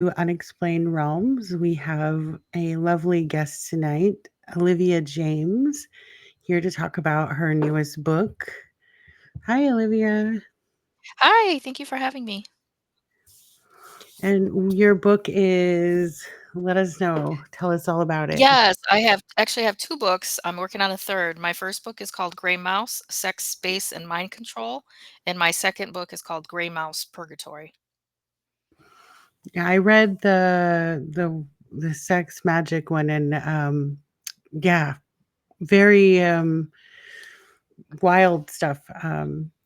Unexplained Realms. We have a lovely guest tonight, Olivia James, here to talk about her newest book. Hi, Olivia. Hi, thank you for having me. And your book is, let us know, tell us all about it. Yes, I have actually have 2 books. I'm working on a 3rd. My first book is called Gray Mouse: Sex, Space, and Mind Control, and my second book is called Gray Mouse: Purgatory. Yeah, I read the sex magic one and yeah, very wild stuff.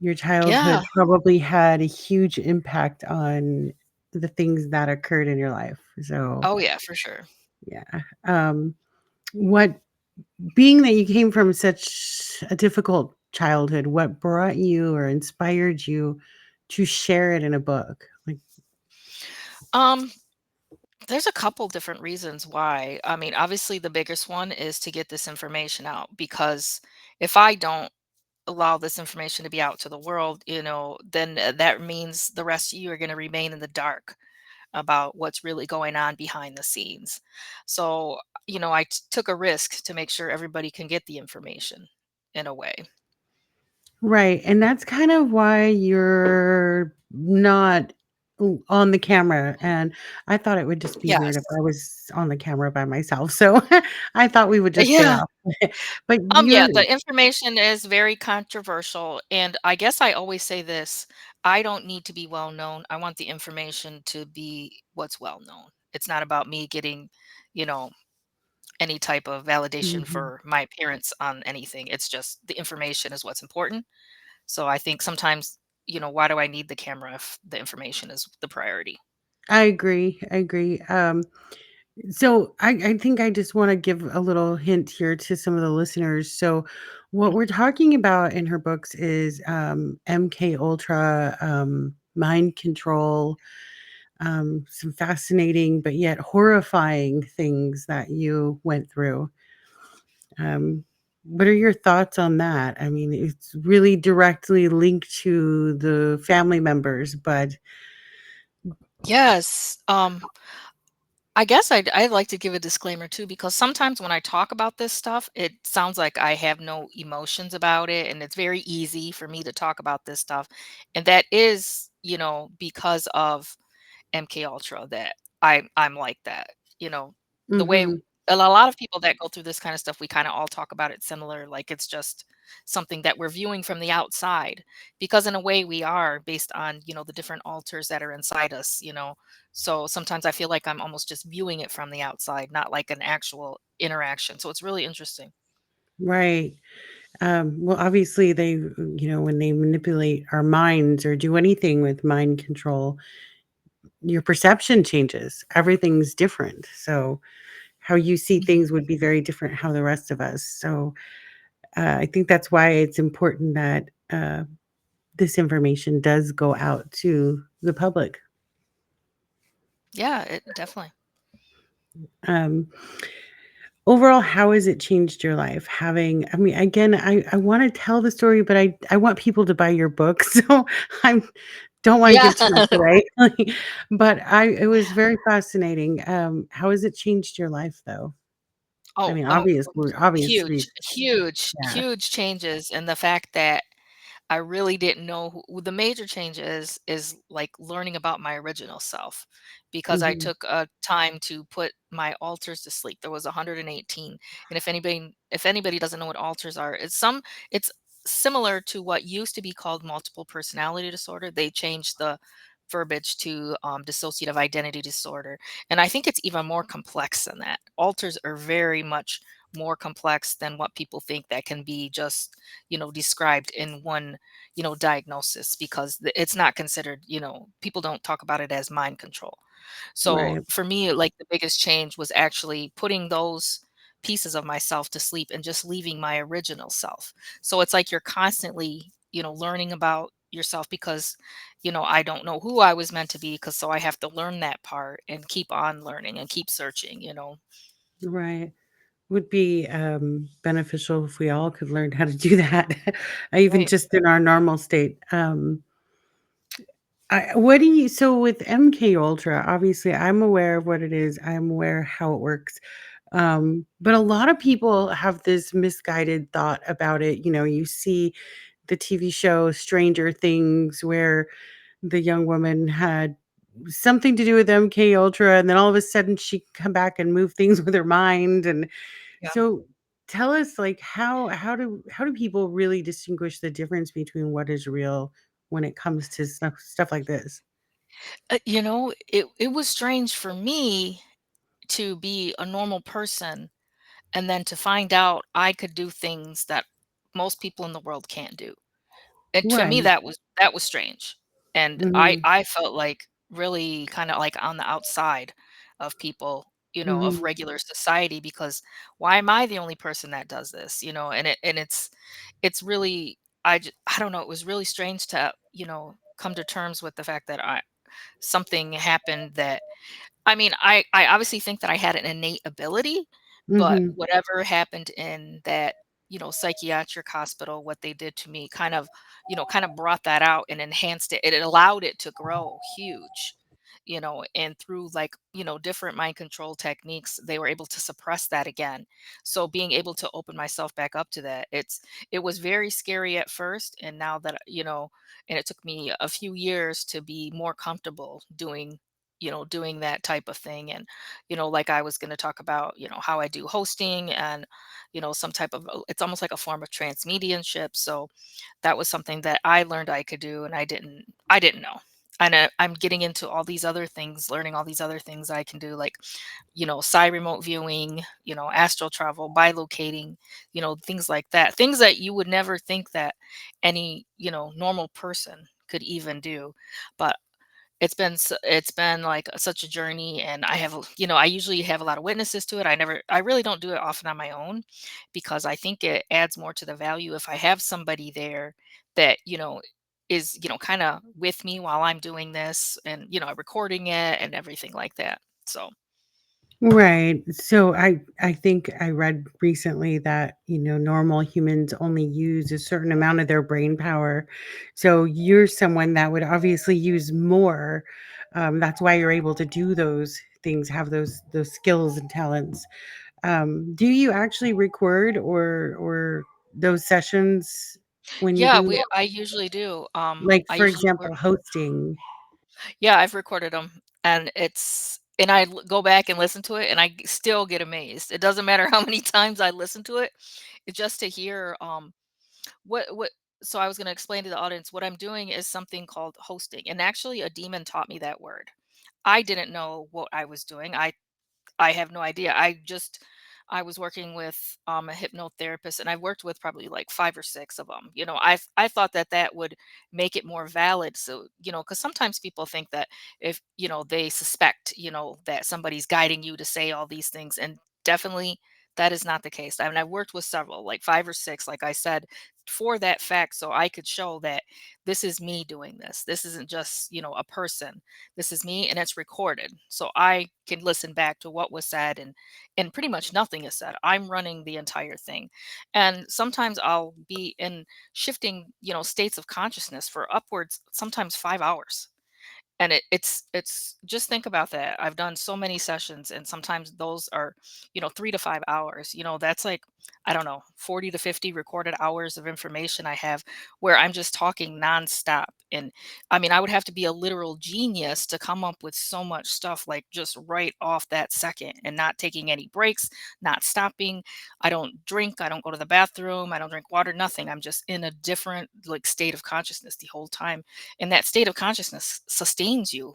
Your Yeah. childhood probably had a huge impact on the things that occurred in your life. So, Oh, yeah, for sure. yeah. What being that you came from such a difficult childhood, what brought you or inspired you to share it in a book? Like, Um, there's a couple different reasons why. I mean, obviously, the biggest one is to get this information out because if I don't allow this information to be out to the world, then that means the rest of you are gonna remain in the dark about what's really going on behind the scenes. So, I took a risk to make sure everybody can get the information in a way. right. And that's kind of why you're not on the camera. And I thought it would just be weird if Yes. I was on the camera by myself. So I thought we would just stay Yeah. off. But you're Yeah, the information is very controversial. And I guess I always say this, I don't need to be well known. I want the information to be what's well known. It's not about me getting, you know, any type of validation Mhm. for my appearance on anything. It's just the information is what's important. So I think sometimes, why do I need the camera if the information is the priority? I agree. I agree. So I think I just want to give a little hint here to some of the listeners. So what Mhm. we're talking about in her books is MK Ultra, mind control, some fascinating but yet horrifying things that you went through. Um, what are your thoughts on that? I mean, it's really directly linked to the family members, but Yes. I guess I'd like to give a disclaimer too, because sometimes when I talk about this stuff, it sounds like I have no emotions about it. And it's very easy for me to talk about this stuff. And that is, because of MK Ultra that I'm like that. You know, the way mhm, a lot of people that go through this kind of stuff, we kind of all talk about it similar, like it's just something that we're viewing from the outside, because in a way we are based on, the different alters that are inside us. So sometimes I feel like I'm almost just viewing it from the outside, not like an actual interaction. So it's really interesting. right. Well, obviously, when they manipulate our minds or do anything with mind control, your perception changes. Everything's different. So, how you see Mhm. things would be very different how the rest of us. So, I think that's why it's important that this information does go out to the public. Yeah, it definitely. Um, Overall, how has it changed your life? Having, I mean, again, I want to tell the story, but I want people to buy your book, so I don't want to Yeah. give too much away. But it was very fascinating. How has it changed your life, though? I Oh, mean, obviously, huge, huge, yeah. huge changes. And the fact that I really didn't know the major change is like learning about my original self, because I Mhm. took a time to put my alters to sleep. There was 118. And if anybody doesn't know what alters are, it's similar to what used to be called multiple personality disorder. They changed the verbiage to dissociative identity disorder. And I think it's even more complex than that. Alters are very much more complex than what people think, that can be just described in one diagnosis, because it's not considered, people don't talk about it as mind control. So Right, for me, like, the biggest change was actually putting those pieces of myself to sleep and just leaving my original self. So it's like you're constantly, learning about yourself, because I don't know who I was meant to be, because so I have to learn that part and keep on learning and keep searching. right. Would be beneficial if we all could learn how to do that, even Right. just in our normal state. What do you so with MK Ultra, obviously, I'm aware of what it is, I'm aware how it works, but a lot of people have this misguided thought about it. You see the TV show Stranger Things where the young woman had something to do with MK Ultra, and then all of a sudden she can come back and move things with her mind. And Yeah. so tell us, like, how do people really distinguish the difference between what is real when it comes to stuff like this? It was strange for me to be a normal person and then to find out I could do things that most people in the world can't do. And to me, Right. that was strange, and Mhm. I felt like really kinda, like, on the outside of people, of Mhm. regular society, because why am I the only person that does this, and it's really I don't know, it was really strange to, come to terms with the fact that I something happened that I mean, I obviously think that I had an innate ability, but Mhm. whatever happened in that, psychiatric hospital, what they did to me kind of brought that out and enhanced it. It allowed it to grow huge, and through like, different mind control techniques, they were able to suppress that again. So being able to open myself back up to that, it was very scary at first. And now that, and it took me a few years to be more comfortable doing that type of thing. And like I was going to talk about, how I do hosting and some type of it's almost like a form of transmediumship. So that was something that I learned I could do, and I didn't know. And I'm getting into all these other things, learning all these other things I can do, like side remote viewing, astral travel, bilocating, things like that, things that you would never think that any normal person could even do. But it's been, like, such a journey, and I usually have a lot of witnesses to it. I really don't do it often on my own, because I think it adds more to the value if I have somebody there that, is, kinda with me while I'm doing this and, recording it and everything like that. So, Right. So I think I read recently that, normal humans only use a certain amount of their brain power. So you're someone that would obviously use more. That's why you're able to do those things, have those skills and talents. Do you actually record or those sessions when you yeah, do, we I usually do. like, I for usually work example, hosting? Yeah, I've recorded them, and go back and listen to it, and still get amazed. It doesn't matter how many times I listen to it. It's just to hear, what so I was gonna explain to the audience, what I'm doing is something called hosting, and actually a demon taught me that word. I didn't know what I was doing. I have no idea. I was working with a hypnotherapist, and I worked with probably like 5 or 6 of them. I thought that that would make it more valid. So, cuz sometimes people think that if, they suspect, that somebody's guiding you to say all these things, and definitely that is not the case. I mean, I worked with several, like 5 or 6, like I said, for that fact, so I could show that this is me doing this. This isn't just, a person. This is me, and it's recorded. So I can listen back to what was said, and pretty much nothing is said. I'm running the entire thing. And sometimes I'll be in shifting, states of consciousness for upwards sometimes 5 hours. And it's just think about that. I've done so many sessions, and sometimes those are, 3 to 5 hours. That's like, I don't know, 40 to 50 recorded hours of information I have, where I'm just talking nonstop. And I mean, I would have to be a literal genius to come up with so much stuff, like just right off that second, and not taking any breaks, not stopping. I don't drink, I don't go to the bathroom, I don't drink water, nothing. I'm just in a different like state of consciousness the whole time, and that state of consciousness sustains you.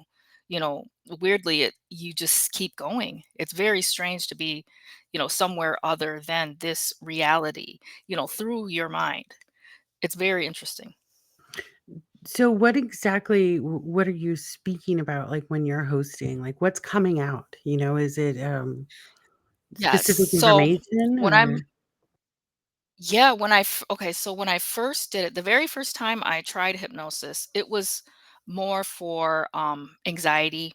Weirdly, you just keep going. It's very strange to be, somewhere other than this reality, through your mind. It's very interesting. So what exactly what are you speaking about, like, when you're hosting? Like, what's coming out? Is it, Yes. specific So information when I'm or yeah, okay, so when I first did it, the very first time I tried hypnosis, it was more for anxiety,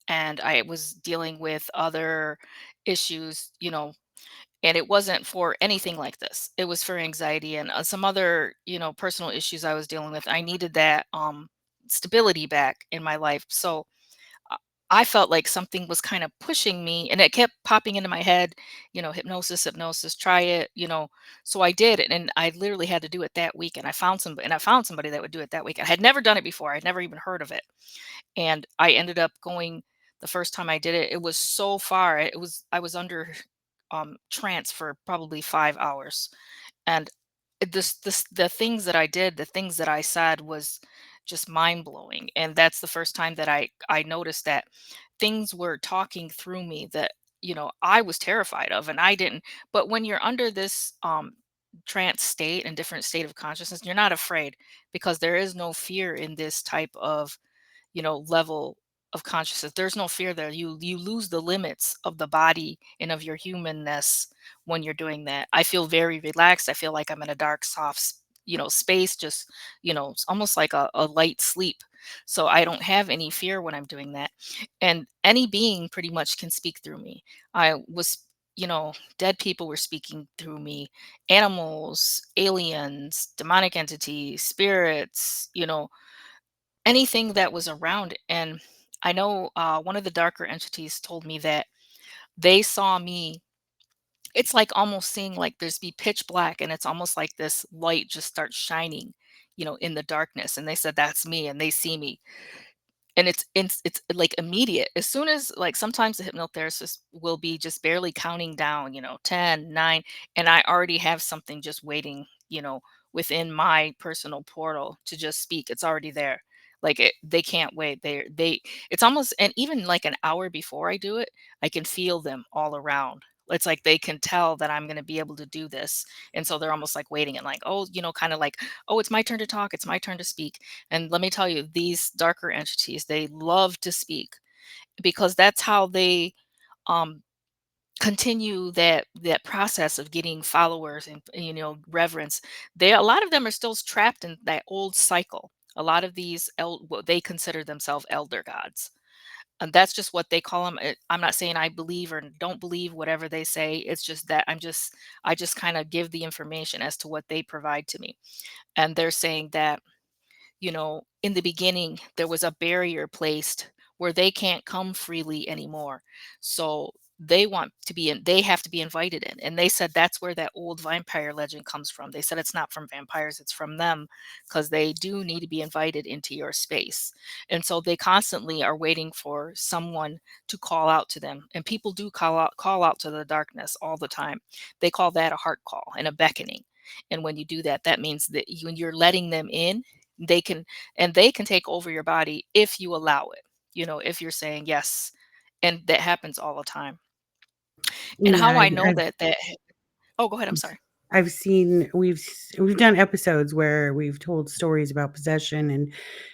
and I was dealing with other issues, and it wasn't for anything like this. It was for anxiety and some other, personal issues I was dealing with. I needed that stability back in my life. So uh, I felt like something was kind of pushing me, and it kept popping into my head, hypnosis, hypnosis, try it, So I did it, and I literally had to do it that week. And I found somebody that would do it that week. I had never done it before. I'd never even heard of it. And I ended up going the first time I did it. It was so far. I was under trance for probably 5 hours, and the things that I did, the things that I said was just mind blowing. And that's the first time that I noticed that things were talking through me that I was terrified of, and I didn't. But when you're under this trance state and different state of consciousness, you're not afraid, because there is no fear in this type of level of consciousness. There's no fear there. You lose the limits of the body and of your humanness when you're doing that. I feel very relaxed. I feel like I'm in a dark, soft, space, just, it's almost like a light sleep. So I don't have any fear when I'm doing that. And any being pretty much can speak through me. I was, dead people were speaking through me, animals, aliens, demonic entities, spirits, anything that was around. And I know one of the darker entities told me that they saw me. It's like almost seeing, like, there's be pitch black, and it's almost like this light just starts shining, in the darkness. And they said that's me, and they see me. And it's like immediate. As soon as, like, sometimes the hypnotherapist will be just barely counting down, 10, 9, and I already have something just waiting, within my personal portal to just speak. It's already there. Like, they can't wait. It's almost, and even like an hour before I do it, I can feel them all around. It's like they can tell that I'm going to be able to do this. And so they're almost like waiting and like, oh, kind of like, oh, it's my turn to talk. It's my turn to speak. And let me tell you, these darker entities, they love to speak, because that's how they um, continue that process of getting followers and reverence. A lot of them are still trapped in that old cycle. A lot of these what they consider themselves elder gods, and that's just what they call them. I'm not saying I believe or don't believe whatever they say. It's just that I just kind of give the information as to what they provide to me. And they're saying that in the beginning, there was a barrier placed where they can't come freely anymore. So they have to be invited in. And they said that's where that old vampire legend comes from. They said it's not from vampires, it's from them, because they do need to be invited into your space. And so they constantly are waiting for someone to call out to them. And people do call out to the darkness all the time. They call that a heart call and a beckoning. And when you do that, that means that when you're letting them in, they can they can take over your body if you allow it, if you're saying yes. And that happens all the time. And Yeah, how I know that oh, go ahead, I'm sorry. I've seen we've done episodes where we've told stories about possession, and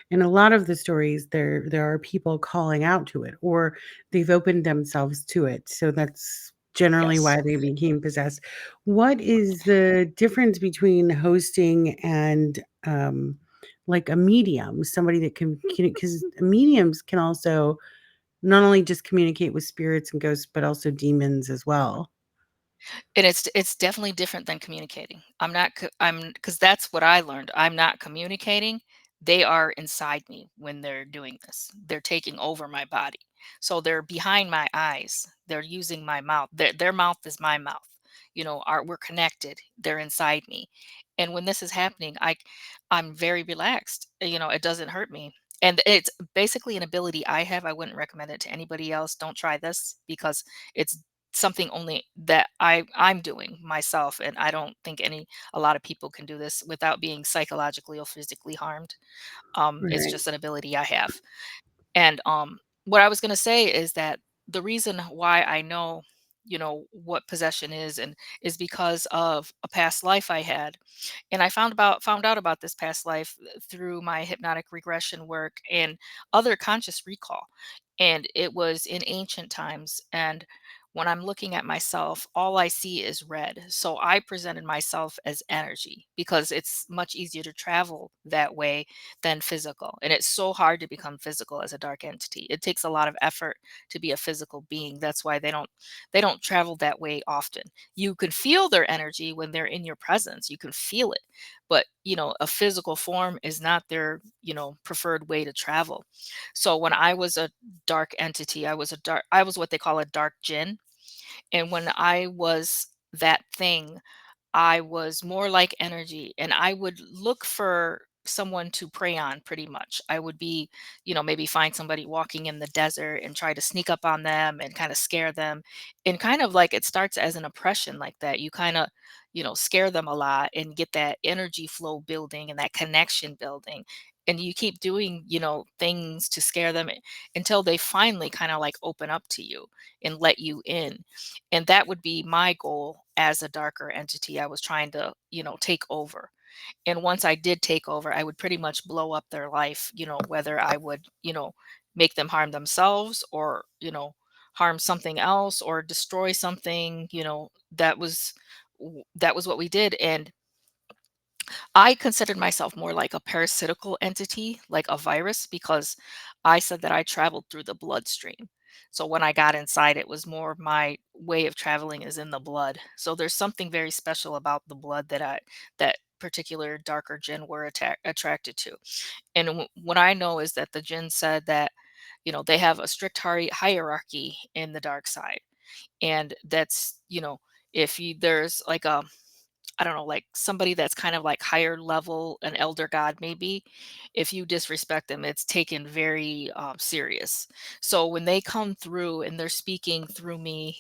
in a lot of the stories there are people calling out to it, or they've opened themselves to it. So that's generally Yes. why they became possessed. What is the difference between hosting and like a medium, somebody that can, because mediums can also not only just communicate with spirits and ghosts, but also demons as well. And it's definitely different than communicating. I'm not co I'm because that's what I learned. I'm not communicating. They are inside me when they're doing this. They're taking over my body. So they're behind my eyes. They're using my mouth. Their mouth is my mouth. We're connected. They're inside me. And when this is happening, I'm very relaxed. It doesn't hurt me. And it's basically an ability I have. I wouldn't recommend it to anybody else. Don't try this, because it's something only that I'm doing myself, and I don't think a lot of people can do this without being psychologically or physically harmed. It's Right. just an ability I have. And what I was going to say is that the reason why I know, what possession is, and is because of a past life I had. And I found out about this past life through my hypnotic regression work and other conscious recall. And it was in ancient times. And when I'm looking at myself, all I see is red. So I presented myself as energy, because it's much easier to travel that way than physical. And it's so hard to become physical as a dark entity. It takes a lot of effort to be a physical being. That's why they don't travel that way often. You can feel their energy when they're in your presence. You can feel it. but, a physical form is not their, preferred way to travel. So when I was a dark entity, I was what they call a dark jinn. And when I was that thing, I was more like energy, and I would look for someone to prey on pretty much. I would be, maybe find somebody walking in the desert and try to sneak up on them and kind of scare them. And kind of like it starts as an oppression like that. You kind of, scare them a lot and get that energy flow building and that connection building. And you keep doing, things to scare them until they finally kind of like open up to you and let you in. And that would be my goal as a darker entity. I was trying to, take over. And once I did take over, I would pretty much blow up their life, whether I would, make them harm themselves or, harm something else or destroy something, that was what we did. And I considered myself more like a parasitical entity, like a virus, because I said that I traveled through the bloodstream. So when I got inside, it was more my way of traveling is in the blood. So there's something very special about the blood that particular darker jinn were attracted to. And what I know is that the jinn said that, they have a strict hierarchy in the dark side. And that's, if you, there's like a I don't know, like somebody that's kind of like higher level, an elder god maybe, if you disrespect them, it's taken very serious. So when they come through and they're speaking through me,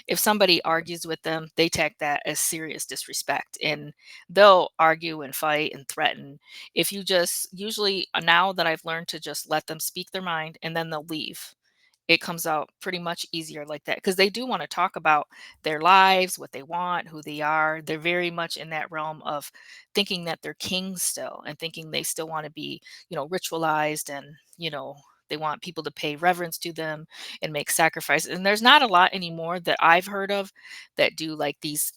if somebody argues with them, they take that as serious disrespect and they'll argue and fight and threaten. If you just usually now that I've learned to just let them speak their mind and then they'll leave, it comes out pretty much easier like that because they do want to talk about their lives, what they want, who they are. They're very much in that realm of thinking that they're kings still and thinking they still want to be, ritualized and, they want people to pay reverence to them and make sacrifices. And there's not a lot anymore that I've heard of that do like these,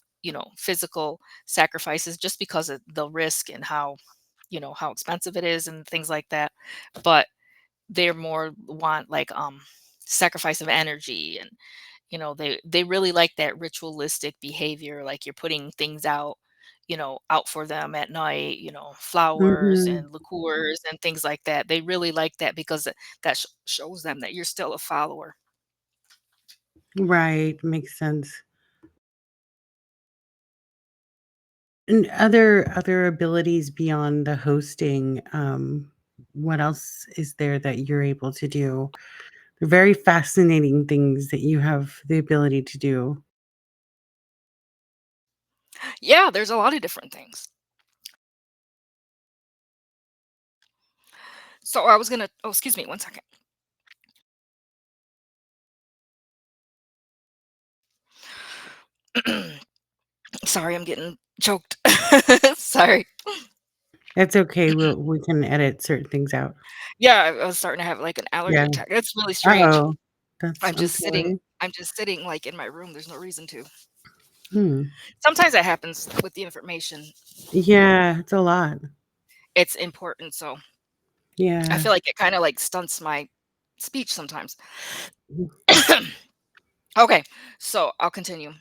physical sacrifices just because of the risk and how expensive it is and things like that. But they're more want like sacrifice of energy and they really like that ritualistic behavior, like you're putting things out, out for them at night, flowers Mhm. and liqueurs and things like that. They really like that because that shows them that you're still a follower. Right, makes sense. And other abilities beyond the hosting, what else is there that you're able to do? They're very fascinating things that you have the ability to do. Yeah, there's a lot of different things. So I was gonna oh, excuse me one second. Sorry, I'm getting choked. Sorry. It's okay, we can edit certain things out. Yeah, I was starting to have like an allergy Yeah. attack. It's really strange. Uh-oh. I'm sorry. I'm just sitting like in my room. There's no reason to. Hmm. Sometimes that happens with the information. Yeah, it's a lot. It's important, so I Yeah. feel like it kinda, like, stunts my speech sometimes. Mhm. Okay, so I'll continue.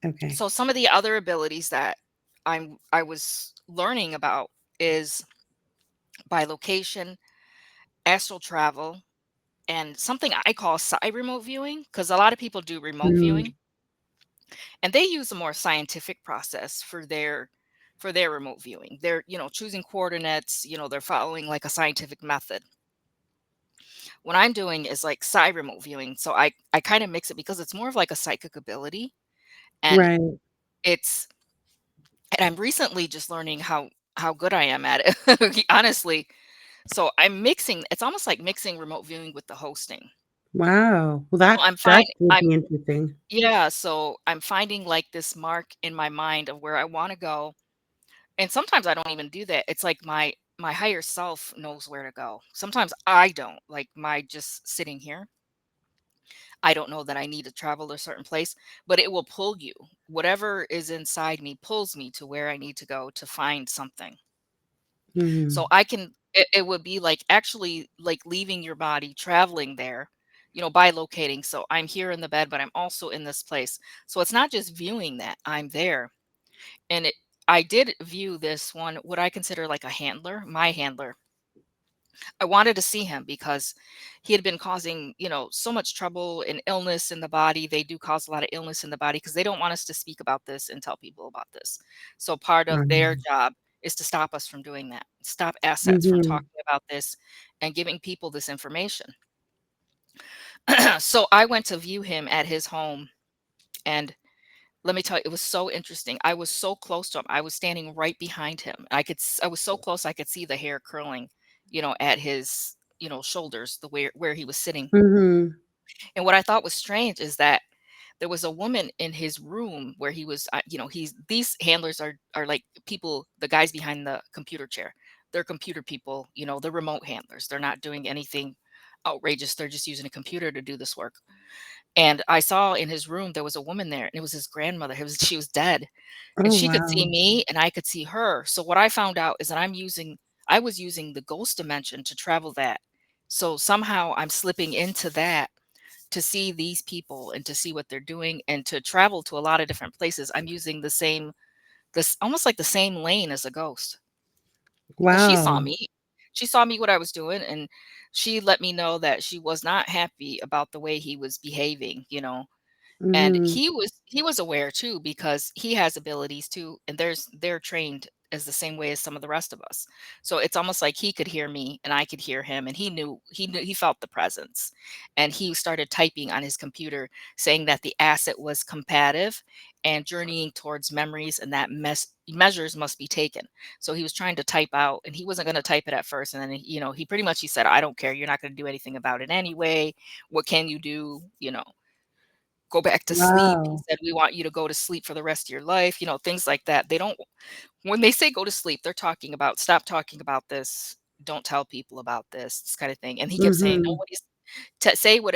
Okay. So some of the other abilities that I was learning about is by location, astral travel, and something I call remote viewing, because a lot of people do remote Mm, viewing, and they use a more scientific process for their remote viewing. They're, choosing coordinates, they're following, like, a scientific method. What I'm doing is like side remote viewing. So I kind of mix it because it's more of like a psychic ability and right. it's and I'm recently just learning how good I am at it. Honestly. So I'm mixing it's almost like mixing remote viewing with the hosting. Wow. Well, So that would be interesting. yeah, so I'm finding like this mark in my mind of where I want to go. And sometimes I don't even do that. It's like my higher self knows where to go. Sometimes I don't. Like my just sitting here I don't know that I need to travel to a certain place, but it will pull you. Whatever is inside me pulls me to where I need to go to find something. So Mhm. it would be like actually like leaving your body, traveling there, by locating. So I'm here in the bed, but I'm also in this place. So it's not just viewing that I'm there. And I did view this one, what I consider like a handler, my handler. I wanted to see him because he had been causing, so much trouble and illness in the body. They do cause a lot of illness in the body because they don't want us to speak about this and tell people about this. So part of their Mhm. job is to stop us from doing that, stop assets from Mhm. talking about this and giving people this information. So I went to view him at his home, and let me tell you, it was so interesting. I was so close to him. I was standing right behind him. I was so close I could see the hair curling, at his, shoulders, the where he was sitting. Mhm. And what I thought was strange is that there was a woman in his room where he was, he's these handlers are like people, the guys behind the computer chair. They're computer people, the remote handlers. They're not doing anything outrageous. They're just using a computer to do this work. And I saw in his room there was a woman there, and it was his grandmother. She was dead, and Oh, she could see wow. me, and I could see her. So what I found out is that I was using the ghost dimension to travel that. So somehow I'm slipping into that to see these people and to see what they're doing and to travel to a lot of different places. I'm using this almost like the same lane as a ghost. And she saw Wow. me. She saw me what I was doing, and she let me know that she was not happy about the way he was behaving. And Mhm. he was aware too because he has abilities too, and they're trained as the same way as some of the rest of us. So it's almost like he could hear me and I could hear him, and he felt the presence. And he started typing on his computer saying that the asset was compatible and journeying towards memories, and that measures must be taken. So he was trying to type out, and he wasn't going to type it at first, and then he pretty much he said, "I don't care. You're not going to do anything about it anyway. What can you do? Go back to sleep." He Wow. said, "We want you to go to sleep for the rest of your life," things like that. They don't When they say go to sleep, they're talking about stop talking about this. Don't tell people about this kind of thing. And he kept saying, Mhm. nobody's say what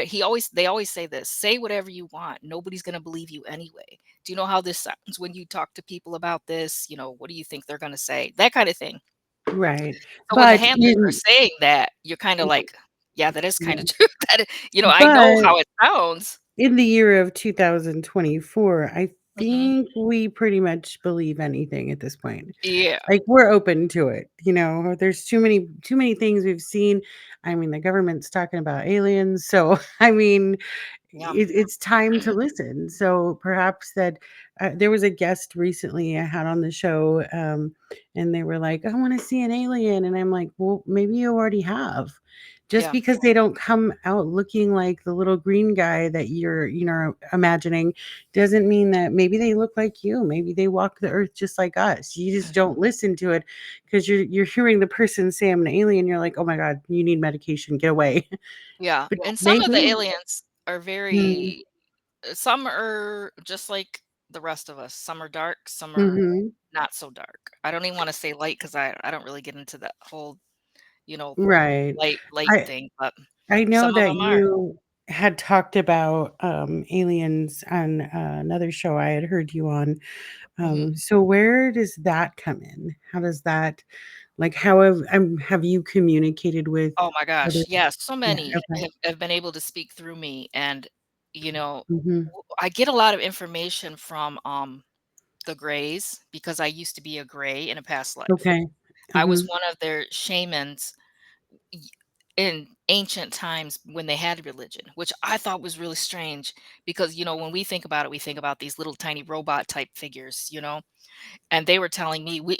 they always say this, say whatever you want. Nobody's going to believe you anyway. Do you know how this sounds when you talk to people about this? What do you think they're going to say? That kind of thing. Right. So when the But handlers are in saying that, you're kind of like, yeah, that is kind yeah. of true. I know But how it sounds. in the year of 2024, I Mhm. think we pretty much believe anything at this point. Yeah. Like, we're open to it, there's too many things we've seen. I mean, the government's talking about aliens, so, I mean, Yeah. it's time to listen. So perhaps that there was a guest recently I had on the show, and they were like, "I want to see an alien," and I'm like, "Well, maybe you already have." Just Yeah. because they don't come out looking like the little green guy that you're, imagining, doesn't mean that maybe they look like you. Maybe they walk the earth just like us. You just don't listen to it because you're hearing the person say I'm an alien. You're like, "Oh my God, you need medication. Get away." Yeah, But and some they of the do. aliens are Mm, very some are just like the rest of us. Some are dark, some are mhm. not so dark. I don't even wanna say light because I don't really get into that whole, you know, Right. light I thing, but I know some of that them are. you had talked about, aliens on, another show I had heard you on. Mhm. So where does that come in? How does that like, have you communicated with Oh my other gosh, yes, so yeah, many okay. have been able to speak through me, and, Mhm. I get a lot of information from, the Greys because I used to be a Grey in a past life. Okay. I was Mhm. one of their shamans y- in ancient times when they had religion, which I thought was really strange because, when we think about it, we think about these little tiny robot type figures. And they were telling me we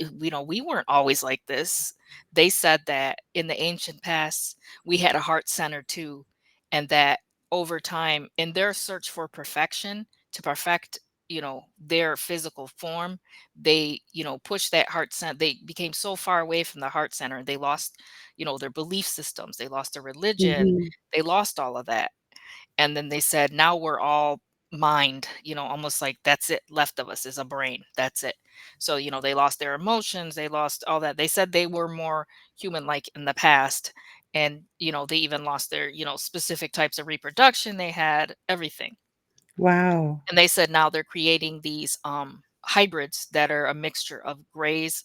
weren't always like this. They said that in the ancient past we had a heart center too, and that over time in their search for perfection to perfect their physical form, they pushed that heart center. They became so far away from the heart center, they lost their belief systems, they lost their religion, Mhm. they lost all of that. And then they said, now we're all mind, almost like that's it left of us is a brain. That's it. So, they lost their emotions, they lost all that. They said they were more human like in the past. And, they even lost their, specific types of reproduction they had, everything. Wow. And they said now they're creating these hybrids that are a mixture of grays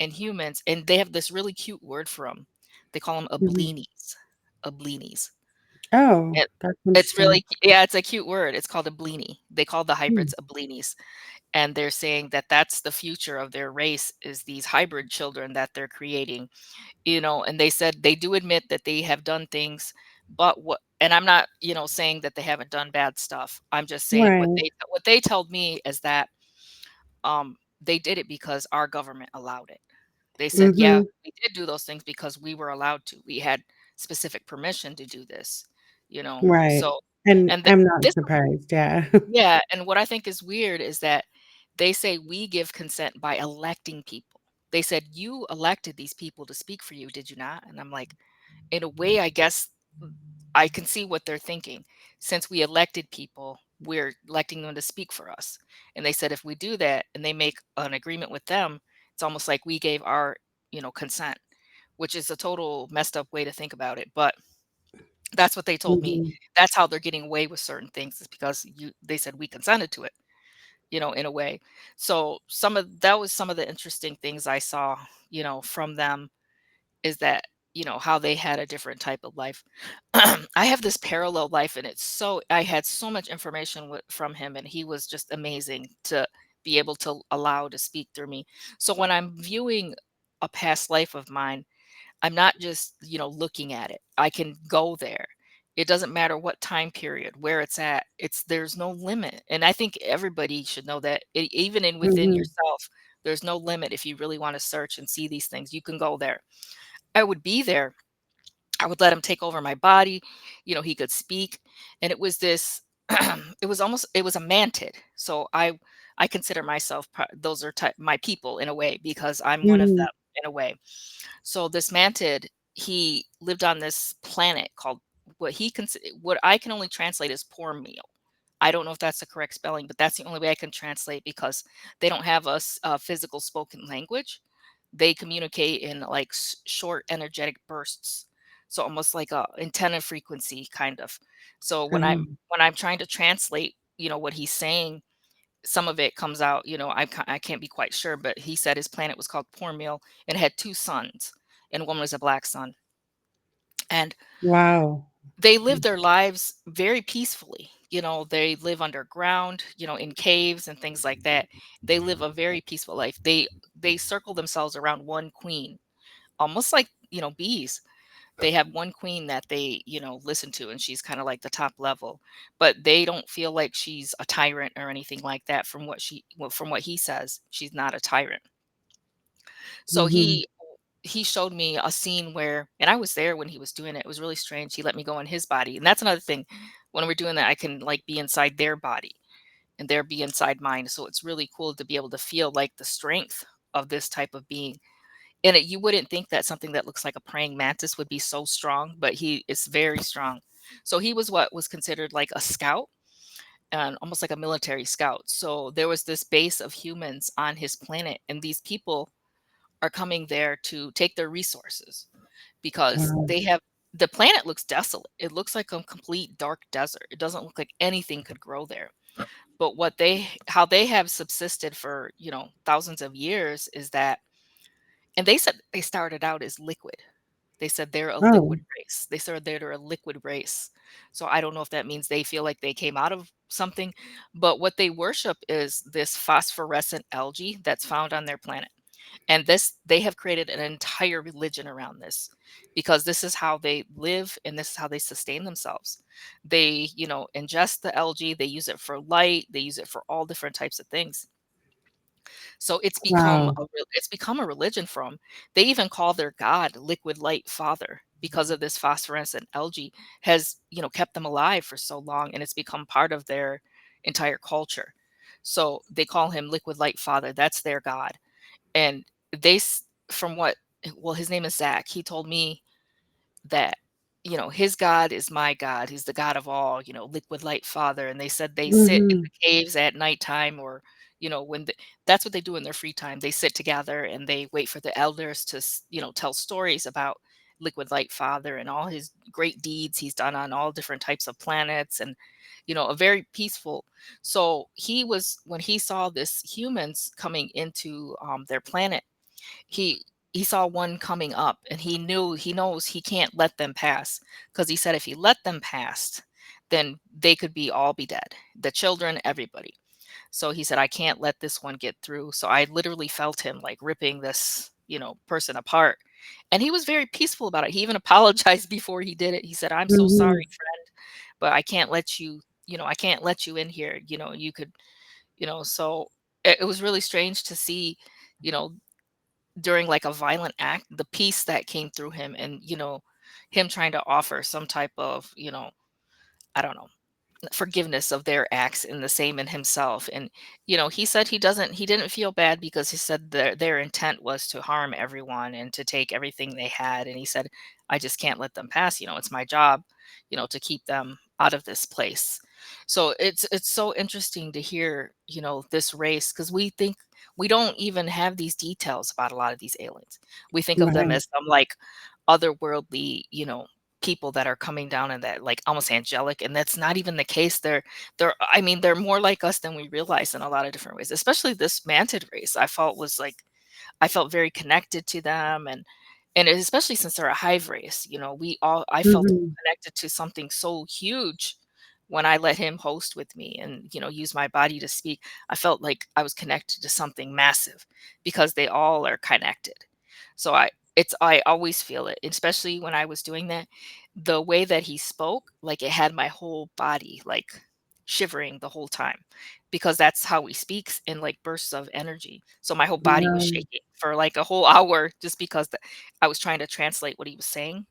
and humans. And they have this really cute word for them. They call them Mhm. oblinis. Oblinis. Oh, It that's it's interesting. really yeah, it's a cute word. It's called a bleenie. They call the Hmm. hybrids bleenies, and they're saying that that's the future of their race is these hybrid children that they're creating, and they said they do admit that they have done things, but what and I'm not, saying that they haven't done bad stuff. I'm just saying Right. what they told me is that, they did it because our government allowed it. They said, "Yeah, Mhm. we did do those things because we were allowed to. We had specific permission to do this," Right. So And and th I'm not this surprised, yeah. yeah, and what I think is weird is that they say we give consent by electing people. They said, "You elected these people to speak for you, did you not?" And I'm like, in a way, I guess I can see what they're thinking. Since we elected people, we're electing them to speak for us. And they said if we do that and they make an agreement with them, it's almost like we gave our, consent, which is a total messed up way to think about it. But that's what they told me. Mhm. That's how they're getting away with certain things is because they said we consented to it, in a way. So that was some of the interesting things I saw, from them is that, how they had a different type of life. I have this parallel life, and I had so much information from him, and he was just amazing to be able to allow to speak through me. So when I'm viewing a past life of mine, I'm not just, looking at it. I can go there. It doesn't matter what time period, where it's at. There's no limit. And I think everybody should know that even in within Mhm. yourself, there's no limit. If you really want to search and see these things, you can go there. I would be there. I would let him take over my body. He could speak. And it was this it was a mantid. So I consider myself those are my people in a way because I'm one of them Mhm. in a way. So this mantid, he lived on this planet called what I can only translate as poor meal. I don't know if that's the correct spelling, but that's the only way I can translate because they don't have a physical spoken language. They communicate in like short energetic bursts. So almost like a antenna frequency kind of. So Oh. when I'm trying to translate, what he's saying, some of it comes out, I can't be quite sure, but he said his planet was called Pormeal and had two suns, and one was a black sun. And Wow. they live their lives very peacefully. They live underground, in caves and things like that. They live a very peaceful life. They circle themselves around one queen, almost like, bees. They have one queen that they, listen to, and she's kind of like the top level, but they don't feel like she's a tyrant or anything like that from what he says. She's not a tyrant. So Mhm. he showed me a scene where, and I was there when he was doing it. It was really strange. He let me go in his body. And that's another thing. When we're doing that, I can like be inside their body and they're be inside mine. So it's really cool to be able to feel like the strength of this type of being. And you wouldn't think that something that looks like a praying mantis would be so strong, but he is very strong. So he was what was considered like a scout and almost like a military scout. So there was this base of humans on his planet, and these people are coming there to take their resources because Wow. the planet looks desolate. It looks like a complete dark desert. It doesn't look like anything could grow there. But how they have subsisted for, thousands of years is that, and they said they started out as liquid. They said they're a Oh. liquid race. They said they're a liquid race. So I don't know if that means they feel like they came out of something, but what they worship is this phosphorescent algae that's found on their planet. And they have created an entire religion around this because this is how they live and this is how they sustain themselves. They, ingest the algae, they use it for light, they use it for all different types of things. So Wow. it's become a religion for them. They even call their god Liquid Light Father because of this phosphorescent algae has, kept them alive for so long, and it's become part of their entire culture. So they call him Liquid Light Father. That's their god. And from what, well, his name is Zach. He told me that, his God is my God. He's the God of all, liquid light father. And they said they sit in Mhm. the caves at nighttime or, that's what they do in their free time. They sit together and they wait for the elders to, tell stories about liquid light father and all his great deeds he's done on all different types of planets and, a very peaceful. So when he saw this humans coming into their planet, he he saw one coming up, and he knows he can't let them pass, because he said if he let them pass, then they could be all be dead, the children, everybody. So he said, I can't let this one get through. So I literally felt him like ripping this, person apart. And he was very peaceful about it. He even apologized before he did it. He said, I'm so sorry, Mhm. friend, but I can't let you, I can't let you in here. You could, so it was really strange to see, you know, during like a violent act, the peace that came through him, and, him trying to offer some type of, I don't know, forgiveness of their acts, and the same in himself. And he said he didn't feel bad, because he said their intent was to harm everyone and to take everything they had. And he said, I just can't let them pass. It's my job, to keep them out of this place. So it's so interesting to hear, this race, because we don't even have these details about a lot of these aliens. We think of them Right. as some like otherworldly, people that are coming down, and that like almost angelic, and that's not even the case. They're I mean, they're more like us than we realize in a lot of different ways, especially this mantid race. I felt very connected to them, and especially since they're a hive race, I felt Mhm. connected to something so huge when I let him host with me and, use my body to speak. I felt like I was connected to something massive, because they all are connected. So I always feel it, especially when I was doing that. The way that he spoke, like it had my whole body like shivering the whole time, because that's how he speaks in like bursts of energy. So my whole body was Wow. shaking for like a whole hour, just because I was trying to translate what he was saying.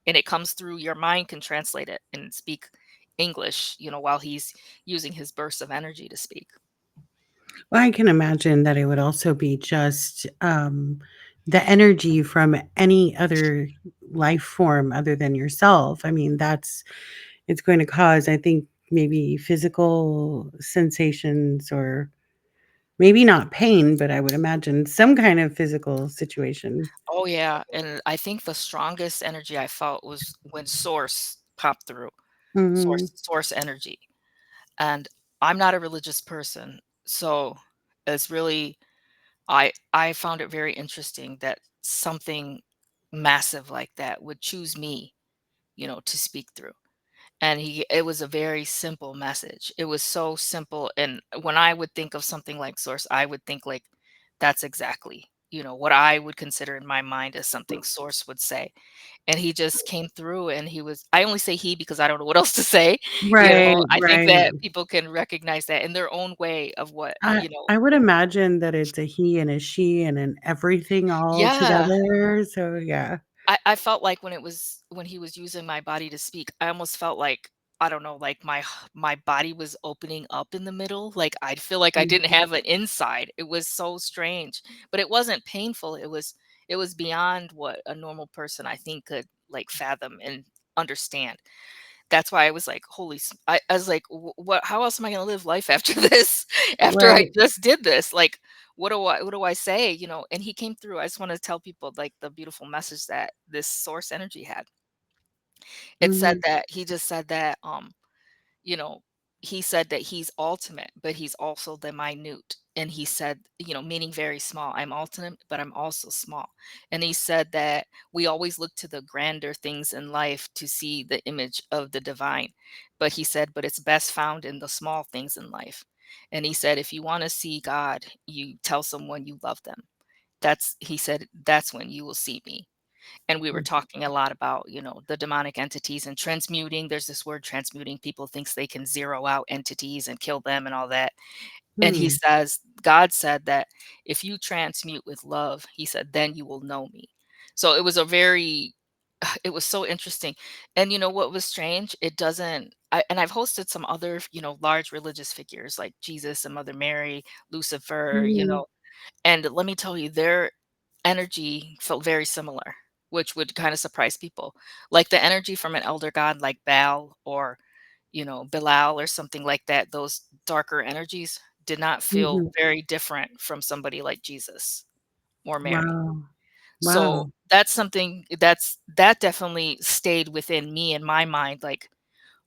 And it comes through, your mind can translate it and speak English, while he's using his bursts of energy to speak. Well, I can imagine that it would also be just, the energy from any other life form other than yourself. I mean, it's going to cause, I think, maybe physical sensations or maybe not pain, but I would imagine some kind of physical situation. Oh yeah, and I think the strongest energy I felt was when Source popped through. Mhm. Source energy. And I'm not a religious person, so it's really I found it very interesting that something massive like that would choose me, to speak through. And it was a very simple message. It was so simple, and when I would think of something like Source, I would think like that's exactly, what I would consider in my mind as something Source would say. And he just came through, and I only say he because I don't know what else to say. Right, I think right. that people can recognize that in their own way of what, I would imagine that it's a he and a she and an everything all Yeah. together, so yeah. I felt like when he was using my body to speak, I almost felt like, I don't know, like my body was opening up in the middle. Like I'd feel like I didn't Mhm. have an inside. It was so strange, but it wasn't painful. It was beyond what a normal person I think could like fathom and understand. That's why I was like, I was like, What, how else am I going to live life after this? After I Right. just did this? Like, what do I say? And he came through. I just want to tell people like the beautiful message that this source energy had. It said Mhm. that he just said that, you know, he said that he's ultimate, but he's also the minute. And he said, meaning very small. I'm ultimate, but I'm also small. And he said that we always look to the grander things in life to see the image of the divine. But he said, but it's best found in the small things in life. And he said, if you want to see God, you tell someone you love them. He said, that's when you will see me. And we were Mm. talking a lot about, the demonic entities and transmuting. There's this word transmuting. People thinks they can zero out entities and kill them and all that. And he Hmm. says, God said that if you transmute with love, he said, then you will know me. So it was it was so interesting. And what was strange? And I've hosted some other, large religious figures like Jesus and Mother Mary, Lucifer, Mhm. and let me tell you, their energy felt very similar, which would kind of surprise people. Like the energy from an elder god like Baal or, Bilal or something like that, those darker energies did not feel Mhm. very different from somebody like Jesus or Mary. Wow. So Wow. that's something that definitely stayed within me in my mind. Like,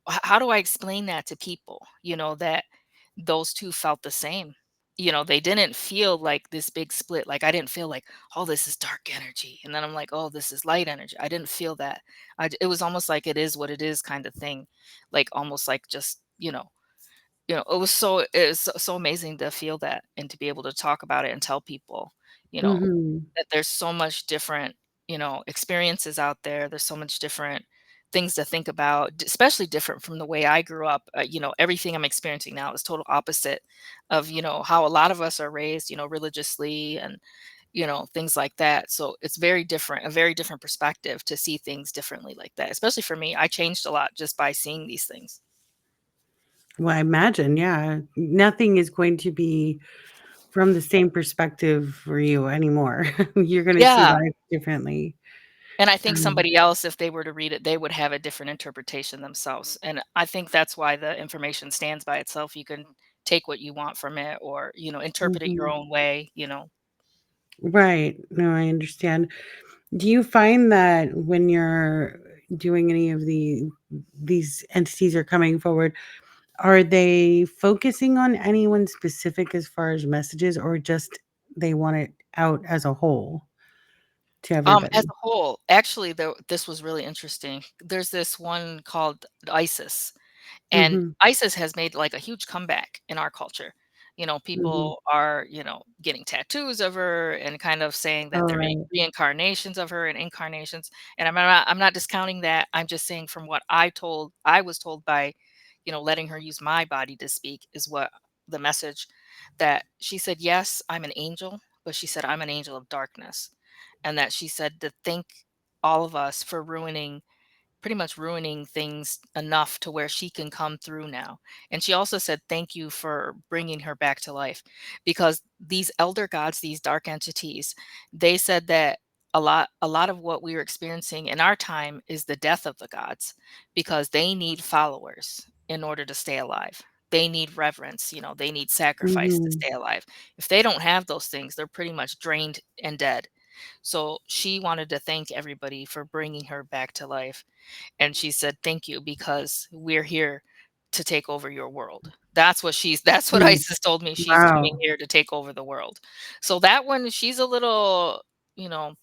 how do I explain that to people? That those two felt the same. they didn't feel like this big split. Like, I didn't feel like, "Oh, this is dark energy," and then I'm like, "Oh, this is light energy." I didn't feel that. It was almost like it is what it is kind of thing, like, almost like just, it was so amazing to feel that and to be able to talk about it and tell people, you know, Mhm. that there's so much different, experiences out there. There's so much different things to think about, especially different from the way I grew up. Everything I'm experiencing now is total opposite of, how a lot of us are raised, religiously and, things like that. So it's a very different perspective to see things differently like that. Especially for me, I changed a lot just by seeing these things. Well, I imagine, yeah, nothing is going to be from the same perspective for you anymore. You're gonna see Yeah. life differently. And I think Um, somebody else, if they were to read it, they would have a different interpretation themselves. And I think that's why the information stands by itself. You can take what you want from it or, interpret it your mhm. own way. Right. No, I understand. Do you find that when you're doing any of these entities are coming forward, are they focusing on anyone specific as far as messages or just they want it out as a whole to As everybody? a whole, actually, this was really interesting. There's this one called ISIS. And Mhm, ISIS has made, like, a huge comeback in our culture. mhm. People are, getting tattoos of her and kind of saying that they're Alright. reincarnations of her and incarnations, and I'm not discounting that, I'm just saying from what I was told by, letting her use my body to speak is what the message that she said, "Yes, I'm an angel," but she said, "I'm an angel of darkness," and that she said to thank all of us for pretty much ruining things enough to where she can come through now. And she also said, "Thank you for bringing her back to life." Because these elder gods, these dark entities, they said that a lot of what we are experiencing in our time is the death of the gods because they need followers in order to stay alive. They need reverence, they need sacrifice to Mhm. stay alive. If they don't have those things, they're pretty much drained and dead. So she wanted to thank everybody for bringing her back to life, and she said, "Thank you because we're here to take over your world." That's what Mm. ISIS told me. She's coming Wow. here to take over the world. So that one, she's a little, you know,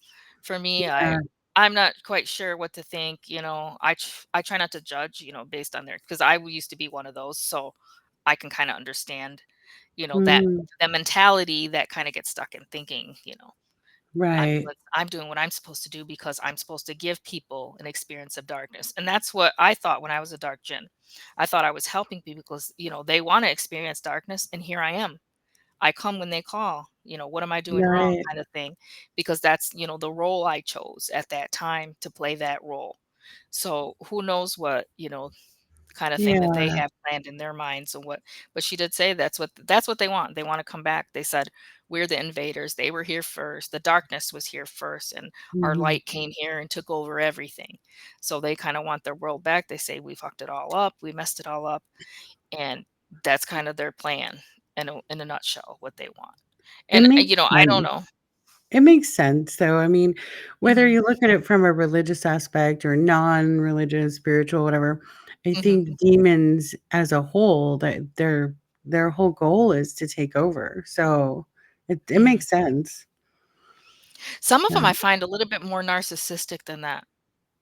for me, Yeah. I'm not quite sure what to think. I try not to judge, based on their because used to be one of those, so I can kind of understand, that Mhm. the mentality that kind of gets stuck in thinking, Right. I'm doing what I'm supposed to do because I'm supposed to give people an experience of darkness. And that's what I thought when I was a dark jinn. I thought I was helping people because, they want to experience darkness. And here I am. I come when they call. What am I doing wrong Right. kind of thing. Because that's, the role I chose at that time to play that role. So who knows what, kind of thing that they Yeah. have planned in their minds and what, but she did say that's what they want. They want to come back. They said, "We're the invaders. They were here first. The darkness was here first, and our Mhm. light came here and took over everything." So they kind of want their world back. They say, "We fucked it all up. We messed it all up." And that's kind of their plan in a nutshell, what they want. It And makes I don't sense. know. It makes sense, though. I mean, whether Mhm. you look at it from a religious aspect or non-religious, spiritual, whatever, I Mhm. think demons as a whole, that their whole goal is to take over. So it Mhm. makes sense. Some of them Yeah. I find a little bit more narcissistic than that.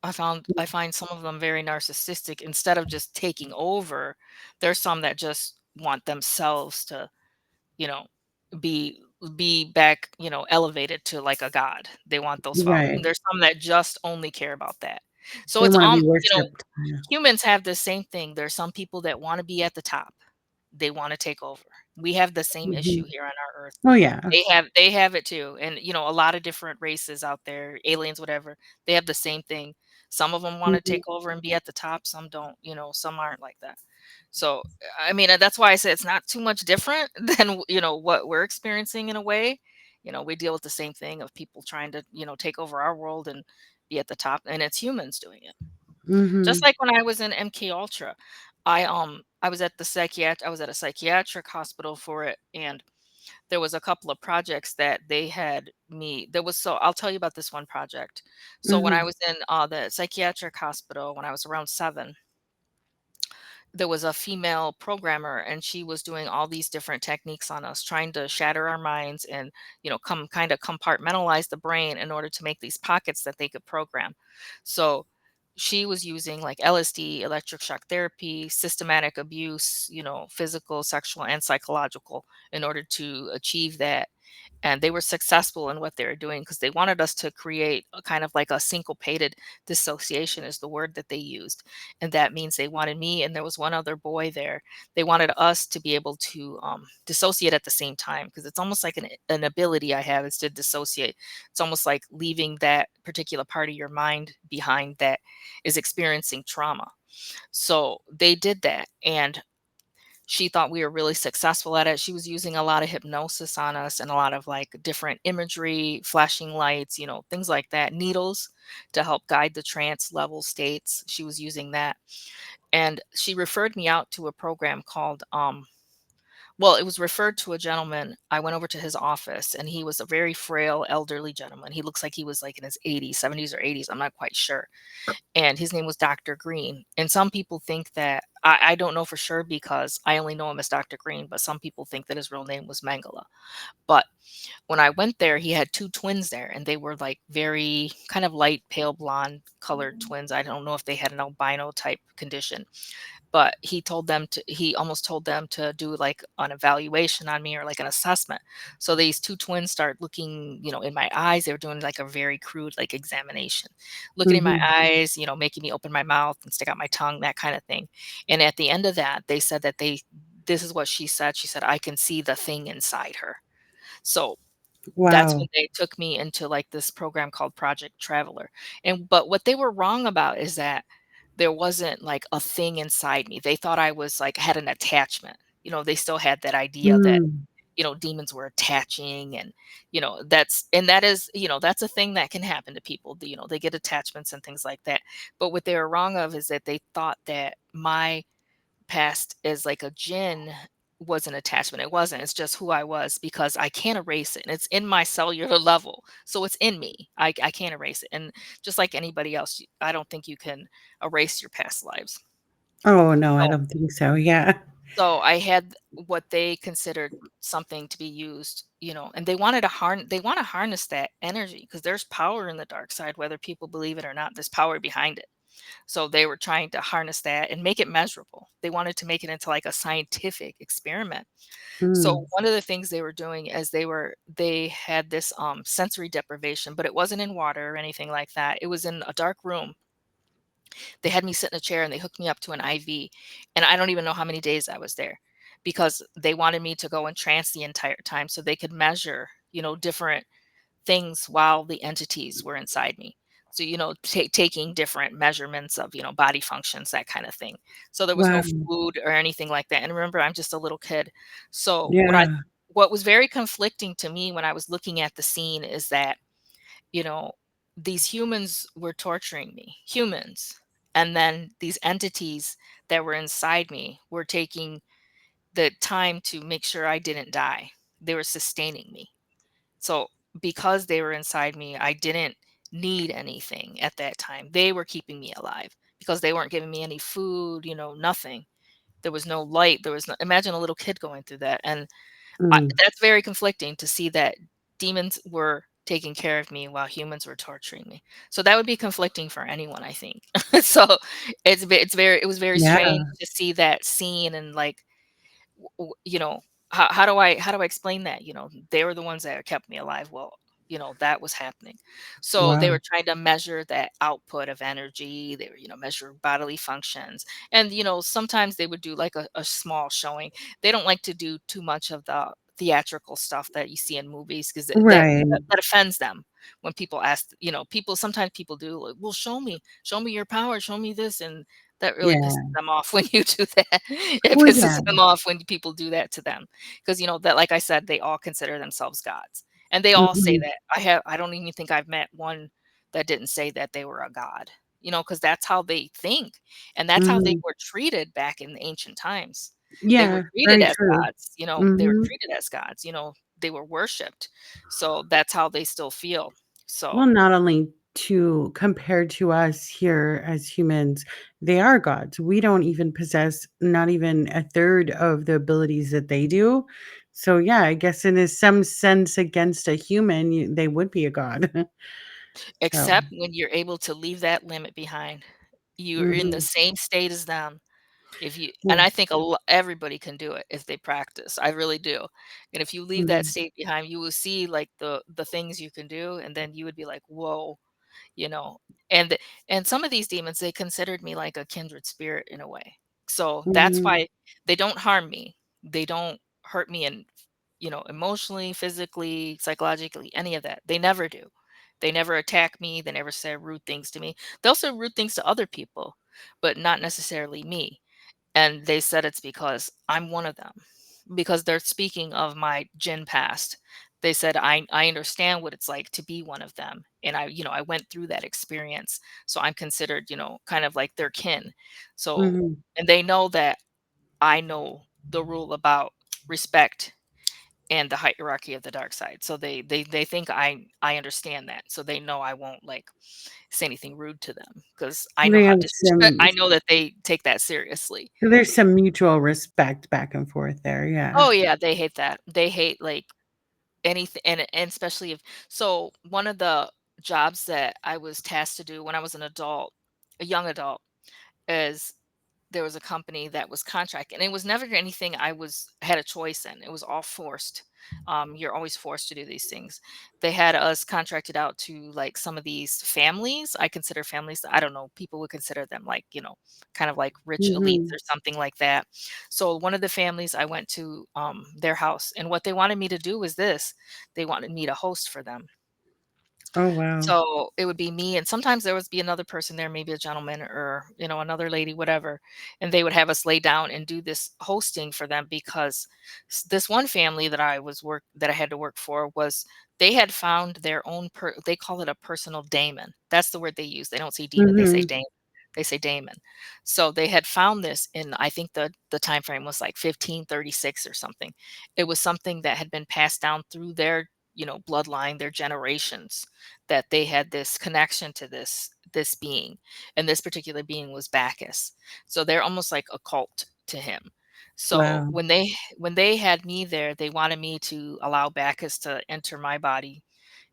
I find some of them very narcissistic. Instead of just taking over, there's some that just want themselves to, you know, be be back, elevated to like a god. They want those followers. And Right. there's some that just only care about that. So They it's wanna be worshipped. Yeah. humans have the same thing. There's some people that want to be at the top. They want to take over. We have the same issue Mhm. here on our earth. Oh, yeah. They have it too, and, a lot of different races out there, aliens, whatever, they have the same thing. Some of them wanna Mhm. take over and be at the top, some don't, some aren't like that. So, I mean, that's why I say it's not too much different than, what we're experiencing in a way. We deal with the same thing of people trying to, take over our world and be at the top, and it's humans doing it. Just Mhm. like when I was in MK Ultra, I was at a psychiatric hospital for it, and there was a couple of projects that they had me there was so I'll tell you about this one project. So when I Mhm. was in, the psychiatric hospital when I was around 7, there was a female programmer, and she was doing all these different techniques on us, trying to shatter our minds and, kind of compartmentalize the brain in order to make these pockets that they could program. So she was using like LSD, electric shock therapy, systematic abuse, physical, sexual, and psychological in order to achieve that. And they were successful in what they were doing because they wanted us to create a kind of like a syncopated dissociation is the word that they used. And that means they wanted me, and there was one other boy there. They wanted us to be able to dissociate at the same time, because it's almost like an ability I have is to dissociate. It's almost like leaving that particular part of your mind behind that is experiencing trauma. So they did that, and she thought we were really successful at it. She was using a lot of hypnosis on us and a lot of like different imagery, flashing lights, things like that, needles to help guide the trance level states. She was using that. And she referred me out to a program called, well, it was referred to a gentleman. I went over to his office, and he was a very frail elderly gentleman. He looks like he was like in his 80s, 70s or 80s. I'm not quite sure, and his name was Dr. Green. And some people think that I don't know for sure because I only know him as Dr. Green, but some people think that his real name was Mangala. But when I went there, he had two twins there, and they were like very kind of light, pale blonde colored twins. I don't know if they had an albino type condition, but he almost told them to do like an evaluation on me or like an assessment. So these two twins start looking, in my eyes. They were doing like a very crude like examination, looking in my Mhm. eyes, making me open my mouth and stick out my tongue, that kind of thing. And at the end of that, they said that this is what she said, I can see the thing inside her. So that's when Wow. they took me into like this program called Project Traveler. But what they were wrong about is that there wasn't like a thing inside me. They thought I was like had an attachment. They still had that idea that, Mm. demons were attaching, and that's a thing that can happen to people. They get attachments and things like that. But what they were wrong of is that they thought that my past as like a jinn was an attachment. It wasn't. It's just who I was because I can't erase it. And it's in my cellular level. So it's in me. I can't erase it. And just like anybody else, I don't think you can erase your past lives. Oh, no, I So, don't think so, yeah. so I had what they considered something to be used, and they want to harness that energy because there's power in the dark side, whether people believe it or not. There's power behind it. So they were trying to harness that and make it measurable. They wanted to make it into like a scientific experiment. So Mm. one of the things they were doing is they had this sensory deprivation, but it wasn't in water or anything like that. It was in a dark room. They had me sit in a chair and they hooked me up to an IV. And I don't even know how many days I was there because they wanted me to go in trance the entire time so they could measure, different things while the entities were inside me. So, taking different measurements of, body functions, that kind of thing. So there was no Wow. food or anything like that. And remember, I'm just a little kid. So Yeah. what was very conflicting to me when I was looking at the scene is that, you know, these humans were torturing me, humans. And then these entities that were inside me were taking the time to make sure I didn't die. They were sustaining me. So because they were inside me, I didn't need anything at that time. They were keeping me alive because they weren't giving me any food, nothing. There was no light. There was no, imagine a little kid going through that. And Mm. that's very conflicting to see that demons were taking care of me while humans were torturing me. So that would be conflicting for anyone, I think. So it was very strange Yeah. to see that scene and like how do I explain that? They were the ones that kept me alive. Well, that was happening. So they Wow. were trying to measure that output of energy. They were, measure bodily functions. And, sometimes they would do like a small showing. They don't like to do too much of the theatrical stuff that you see in movies because Right. that offends them when people ask, sometimes people do like, well, show me your power, show me this. And that really pisses Yeah. them off when you do that. It Well, pisses yeah. them off when people do that to them, because, that, like I said, they all consider themselves gods, and they all say Mhm. that. I don't even think I've met one that didn't say that they were a god, because that's how they think, and that's how they Mhm. were treated back in the ancient times. They were Yeah, treated very as true. gods, they were Mhm. treated as gods, they were worshipped. So that's how they still feel. So Well, not only to compared to us here as humans, they are gods. We don't even possess not even a third of the abilities that they do. So yeah, I guess in some sense against a human, they would be a god. So, except when you're able to leave that limit behind. You're in the mhm. same state as them. If you and Yeah. I think everybody can do it if they practice. I really do. And if you leave that Mhm. state behind, you will see like the things you can do, and then you would be like, "Whoa," you know. And and some of these demons, they considered me like a kindred spirit in a way. So that's Mhm. why they don't harm me. They don't hurt me in, emotionally, physically, psychologically, any of that. They never do. They never attack me. They never say rude things to me. They'll say rude things to other people, but not necessarily me. And they said it's because I'm one of them, because they're speaking of my Jinn past. They said, I understand what it's like to be one of them. And I went through that experience. So I'm considered, kind of like their kin. So, Mhm. and they know that I know the rule about respect and the hierarchy of the dark side. So they think I understand that. So they know I won't like say anything rude to them because I know They how have disrespect. some I know that they take that seriously. there's some mutual respect back and forth there, yeah. Oh yeah, they hate that. They hate like anything, and especially if one of the jobs that I was tasked to do when I was an adult, a young adult, is there was a company that was contract, and it was never anything I had a choice in. It was all forced. You're always forced to do these things. They had us contracted out to like some of these families. I consider families, I don't know, people would consider them like, kind of like rich elites Mhm. or something like that. So one of the families, I went to their house, and what they wanted me to do was this. They wanted me to host for them. Oh, wow. So it would be me, and sometimes there would be another person there, maybe a gentleman or, another lady, whatever. And they would have us lay down and do this hosting for them because this one family that I had to work for was they had found their own they call it a personal daemon. That's the word they use. They don't say demon, they say Mhm. daemon. They say daemon. So they had found this in, I think the time frame was like 1536 or something. It was something that had been passed down through their, bloodline, their generations, that they had this connection to this being, and this particular being was Bacchus. So they're almost like a cult to him. So Wow. when they had me there, they wanted me to allow Bacchus to enter my body,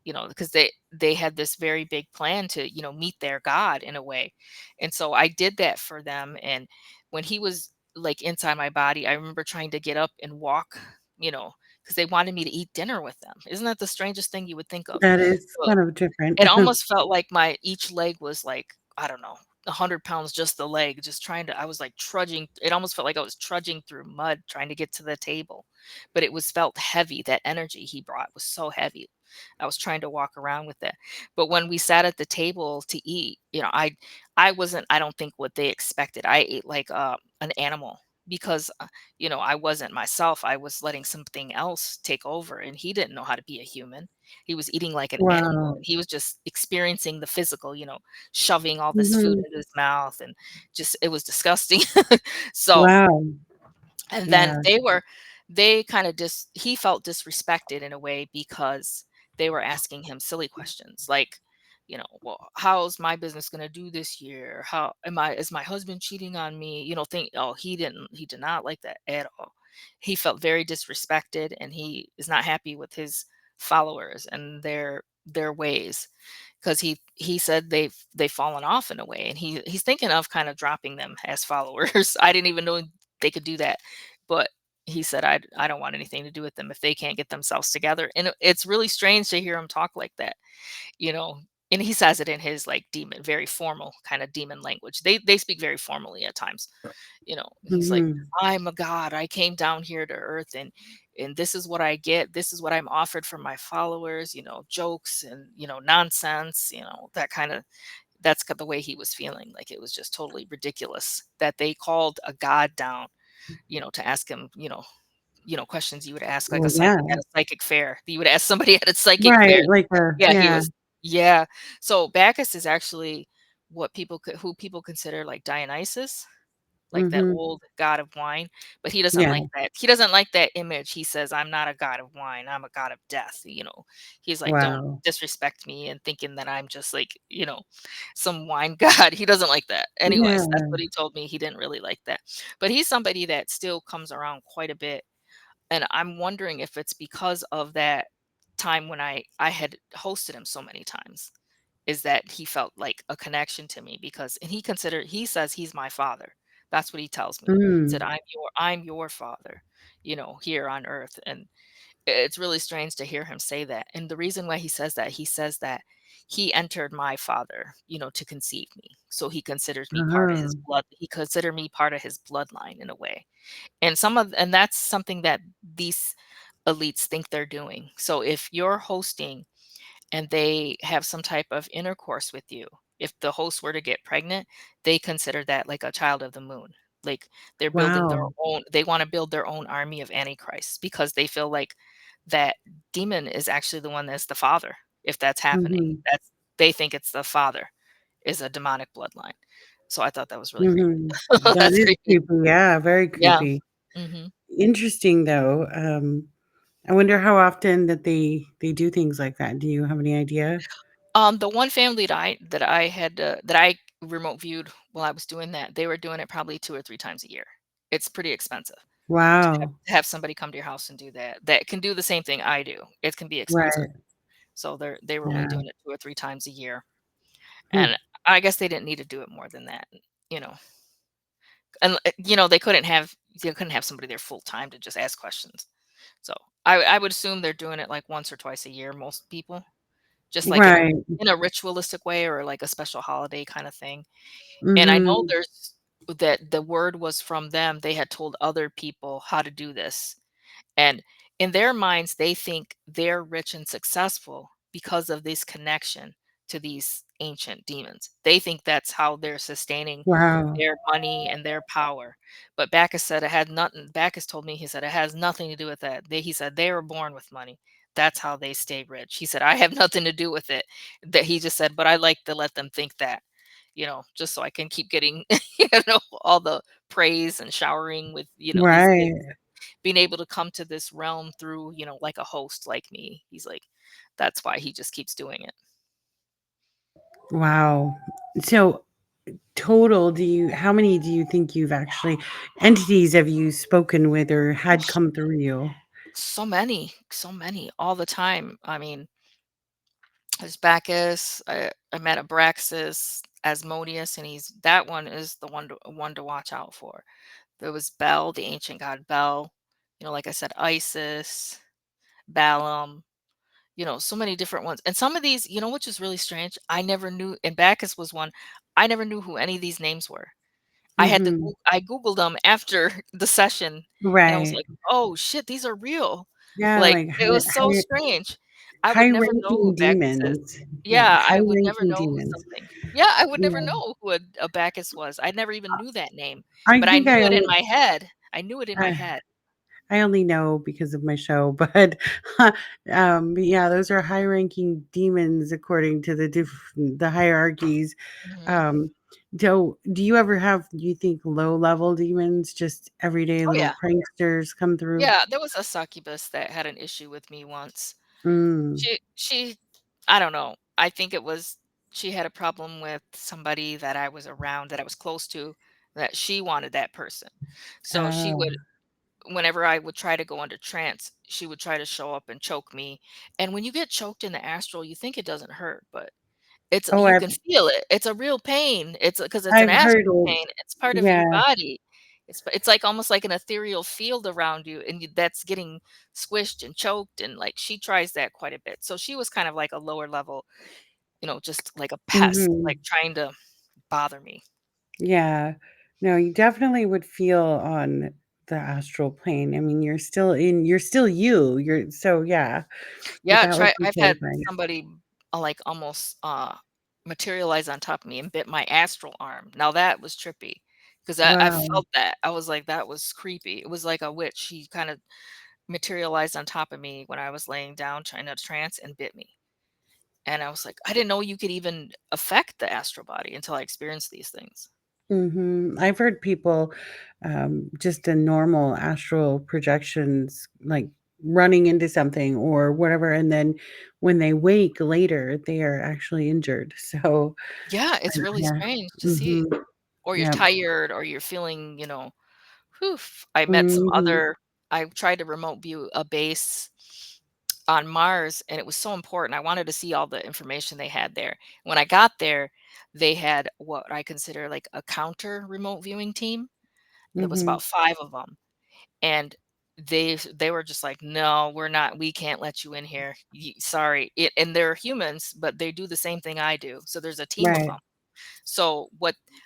because they had this very big plan to, meet their god in a way. And so I did that for them. And when he was like inside my body, I remember trying to get up and walk, because they wanted me to eat dinner with them. Isn't that the strangest thing you would think of? That is But kind of different. it almost felt like my each leg was like, I don't know, 100 pounds, just the leg, just trying to, I was like trudging. It almost felt like I was trudging through mud trying to get to the table. But it was felt heavy. That energy he brought was so heavy. I was trying to walk around with it. But when we sat at the table to eat, I wasn't, I don't think what they expected. I ate like an animal because I wasn't myself. I was letting something else take over, and he didn't know how to be a human. He was eating like an animal, Wow. and he was just experiencing the physical, shoving all this food Mhm. into his mouth, and just it was disgusting. So, Wow. and then Yeah. they kind of he felt disrespected in a way because they were asking him silly questions like, well, how's my business going to do this year? How is my husband cheating on me? Think, oh, he did not like that at all. He felt very disrespected, and he is not happy with his followers and their ways, because he said they've fallen off in a way, and he's thinking of kind of dropping them as followers. I didn't even know they could do that, but he said, I don't want anything to do with them if they can't get themselves together. And it's really strange to hear him talk like that, you know. And he says it in his like demon, very formal kind of demon language. They speak very formally at times. He's like, Mhm. I'm a god. I came down here to earth, and this is what I get. This is what I'm offered from my followers, jokes and, nonsense, that kind of, the way he was feeling. Like it was just totally ridiculous that they called a god down, to ask him, questions you would ask like a Well, yeah. psychic at a psychic fair. You would ask somebody at a psychic fair. Right, like a Yeah, he yeah. was, yeah. So Bacchus is actually who people consider like Dionysus. like that Mhm. old god of wine, but he doesn't Yeah. like that. He doesn't like that image. He says, "I'm not a god of wine, I'm a god of death," you know? He's like, "Don't Wow. disrespect me and thinking that I'm just like, you know, some wine god." He doesn't like that. Anyways, that's Yeah. what he told me. He didn't really like that. But he's somebody that still comes around quite a bit, and I'm wondering if it's because of that time when I had hosted him so many times, is that he felt like a connection to me because and he says he's my father. That's what he tells me. He said, Mm. "I'm your father, you know, here on earth." And it's really strange to hear him say that. And the reason why he says that he entered my father, you know, to conceive me. So he considers me part of his Oh. blood. He considered me part of his bloodline in a way. And that's something that these elites think they're doing. So if you're hosting and they have some type of intercourse with you, if the host were to get pregnant, they consider that like a child of the moon. Like Wow. they want to build their own army of antichrists because they feel like that demon is actually the one that's the father. If that's happening, Mhm. they think it's the father is a demonic bloodline. So I thought that was really creepy. Mhm. That That's is creepy. creepy, yeah, very Yeah. creepy. hmm Interesting, though, I wonder how often that they do things like that. Do you have any idea? The one family that I remote viewed while I was doing that, they were doing it probably 2 or 3 times a year. It's pretty expensive Wow. to have somebody come to your house and do that, that can do the same thing I do. It can be expensive. Right. So they were only Yeah. doing it 2 or 3 times a year, Hmm. and I guess they didn't need to do it more than that, you know? And, you know, they couldn't have somebody there full time to just ask questions. So, I would assume they're doing it, like, once or twice a year, most people, just like Right. in a ritualistic way or like a special holiday kinda thing. And I know Mhm. that the word was from them, they had told other people how to do this. And in their minds, they think they're rich and successful because of this connection to these ancient demons. They think that's how they're sustaining Wow. their money and their power. But Bacchus said it had nothing. Bacchus told me, he said, it has nothing to do with that. He said, they were born with money. That's how they stay rich. He said, I have nothing to do with it. That he just said, but I like to let them think that, you know, just so I can keep getting, all the praise and showering with, these Right. gifts, being able to come to this realm through, like a host like me. He's like, that's why he just keeps doing it. Wow. So, total, do you how many do you think you've actually entities have you spoken with or had Oof, come through you? so many, all the time. I mean, there's Bacchus. I met Abraxas, Asmodeus, and he's that one is the one to watch out for. There was Bel, the ancient god Bel. Like I said, Isis, Balaam. So many different ones. And some of these, which is really strange, I never knew. And Bacchus was one. I never knew who any of these names were. Mhm. I Googled them after the session, and I was Right. like, "Oh, shit, these are real." Yeah, Like, like it was so strange. I would never know who high-ranking Bacchus is. demons. Yeah, Yeah, I would never high-ranking know who demons. something Yeah, I would never Yeah. know who a Bacchus was. I never even knew that name, I but I think knew it in my head. I knew it in my uh, head. I only know because of my show, but yeah, those are high-ranking demons according to the hierarchies. Mhm. Um, do you ever have, do you think, low-level demons, just everyday Oh, little yeah. pranksters come through? Yeah, there was a succubus that had an issue with me once. Mm. She I don't know. I think it was she had a problem with somebody that I was around, that I was close to, that she wanted that person. So she would Oh. whenever I would try to go into trance, she would try to show up and choke me. And when you get choked in the astral, you think it doesn't hurt, but Oh, you can feel it. It's a real pain. It's because it's an I've heard astral it. pain. It's part of your Yeah. body. It's like almost like an ethereal field around you, and that's getting squished and choked. And like she tries that quite a bit. So she was kind of like a lower level, just like a pest, like Mhm. trying to bother me. Yeah. No, you definitely would feel on the astral plane. I mean, you're still you. Yeah, Yeah, that would be I've had terrifying. somebody like almost materialize on top of me and bit my astral arm. Now that was trippy because I Wow. felt that. I was like, that was creepy. It was like a witch. She kind of materialized on top of me when I was laying down trying to trance and bit me. And I was like, I didn't know you could even affect the astral body until I experienced these things. I've heard people, just in normal astral projections, like, running into something or whatever, and then when they wake later, they are actually injured. So, Yeah, it's really yeah. strange to see. Mhm. Or you're Yep. tired or you're feeling, whew. I met some Mhm. other I tried to remote view a base on Mars, and it was so important. I wanted to see all the information they had there. When I got there, they had what I consider like a counter remote viewing team. And there was Mhm. about 5 of them. And they were just like, "No, we can't let you in here. Sorry." And they're humans, but they do the same thing I do. So there's a team of Right. them. So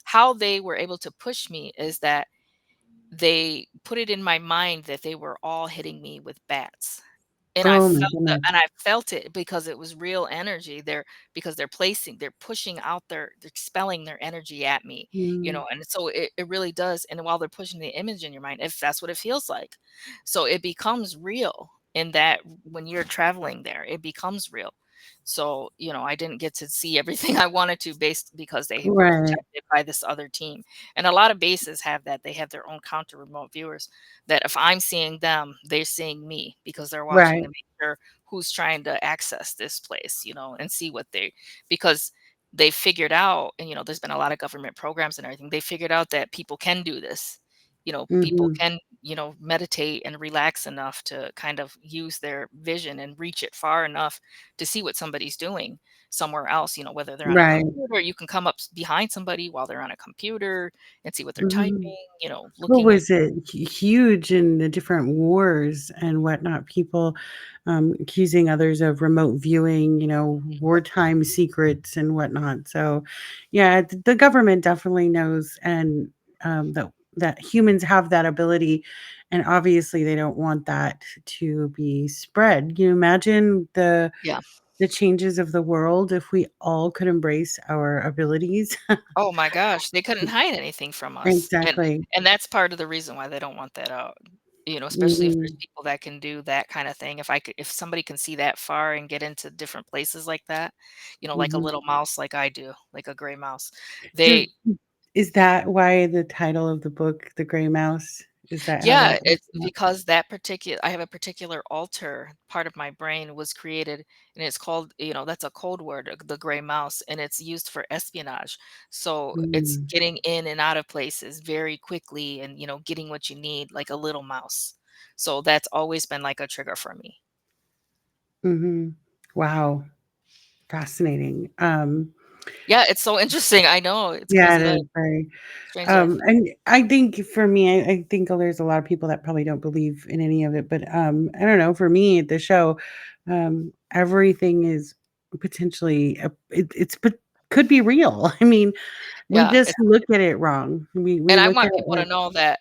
how they were able to push me is that they put it in my mind that they were all hitting me with bats. Oh my goodness. And I felt it because it was real energy there, because they're pushing out they're expelling their energy at me, Mm. and so it really does. And while they're pushing the image in your mind, if that's what it feels like. So it becomes real in that when you're traveling there, it becomes real. So, I didn't get to see everything I wanted to based because they were Right. protected by this other team. And a lot of bases have that. They have their own counter remote viewers that if I'm seeing them, they're seeing me because they're watching Right. to make sure who's trying to access this place, and see what because they figured out, and there's been a lot of government programs and everything. They figured out that people can do this. People Mhm. can, meditate and relax enough to kind of use their vision and reach it far enough to see what somebody's doing somewhere else, whether they're on a Right. computer, you can come up behind somebody while they're on a computer and see what they're Mhm. typing, What looking at. was it? Huge in the different wars and whatnot, people, accusing others of remote viewing, wartime secrets and whatnot. So, yeah, the government definitely knows, and, that humans have that ability, and obviously they don't want that to be spread. Can you imagine Yeah. the changes of the world if we all could embrace our abilities? Oh my gosh, they couldn't hide anything from us, Exactly. and that's part of the reason why they don't want that out, especially if there's Mhm. people that can do that kinda thing. If somebody can see that far and get into different places like that, like a Mhm. little mouse like I do, like a gray mouse, So, they is that why the title of the book, The Gray Mouse? Is that how Yeah, that came it's about? because I have a particular alter part of my brain was created, and it's called, that's a code word, the gray mouse, and it's used for espionage. So it's Mm, getting in and out of places very quickly and, getting what you need like a little mouse. So that's always been like a trigger for me. mhm. Wow, fascinating. Yeah, it's so interesting. I know. It's Yeah, crazy it life, is very, strange life. and I think for me, I think there's a lot of people that probably don't believe in any of it, but, I don't know, for me at the show, everything is potentially it's but could be real. I mean, we Yeah, just look at it wrong. We and I look at want it people to like know that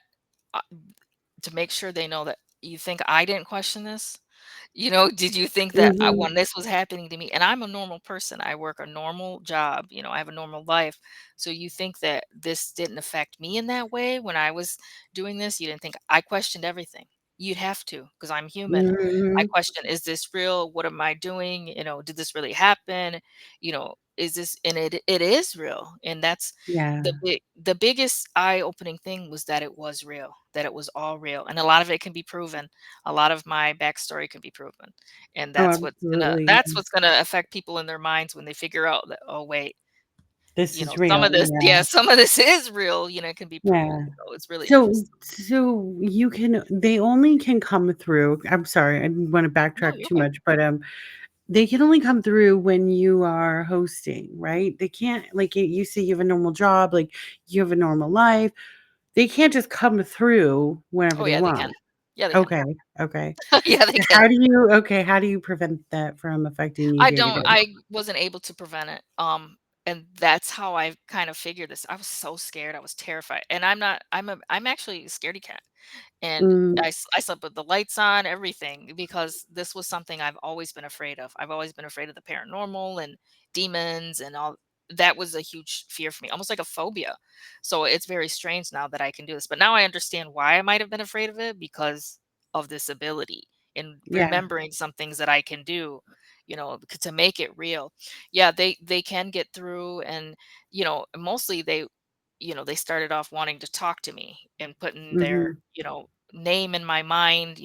uh, to make sure they know that you think I didn't question this. Did you think that mhm, when this was happening to me, and I'm a normal person, I work a normal job, I have a normal life. So you think that this didn't affect me in that way when I was doing this? You didn't think I questioned everything. You'd have to, because I'm human. I mhm, question, is this real? What am I doing? Did this really happen? Is this, and it is real. And that's yeah. the biggest eye-opening thing was that it was real, that it was all real. And a lot of it can be proven. A lot of my backstory can be proven, and Oh, that's absolutely. what's gonna affect people in their minds when they figure out that, "Oh, wait, This is some real, of this yeah, some of this is real, it can be proven." yeah. So it's really So interesting. you can they only can come through, I'm sorry, I didn't wanna No, backtrack you're too okay. much, but, they can only come through when you are hosting, right? They can't, like, you say you have a normal job, like, you have a normal life. They can't just come through whenever Oh, they yeah, they can. want. Yeah, they can. Okay, okay. Yeah, they can. How do you prevent that from affecting you day to day? I wasn't able to prevent it, and that's how I kind of figured this. I was so scared, I was terrified, and I'm actually a scaredy cat. And Mm, I slept with the lights on, everything, because this was something I've always been afraid of. I've always been afraid of the paranormal and demons and all. That was a huge fear for me, almost like a phobia. So it's very strange now that I can do this. But now I understand why I might have been afraid of it because of this ability and yeah. remembering some things that I can do, to make it real. Yeah, they can get through, and mostly they they started off wanting to talk to me and putting their, Mhm. name in my mind,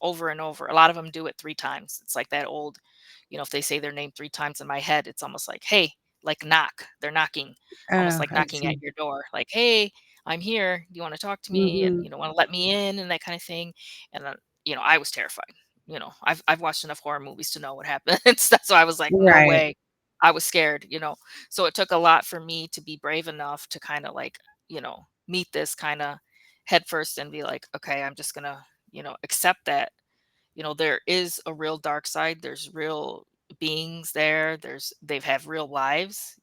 over and over. A lot of them do it 3 times. It's like that old, if they say their name 3 times in my head, it's almost like, "Hey," like knock. They're knocking, almost Oh, like I knocking at see. your door, like, "Hey, I'm here. Do you wanna talk to me?" And, Mhm. "Wanna let me in?" And that kinda thing. And then, I was terrified. I've watched enough horror movies to know what happens. That's why I was like, "No Right. way." I was scared. So it took a lot for me to be brave enough to kinda like, meet this kinda head first and be like, "Okay, I'm just gonna, accept that, there is a real dark side. There's real beings there. They've have real lives."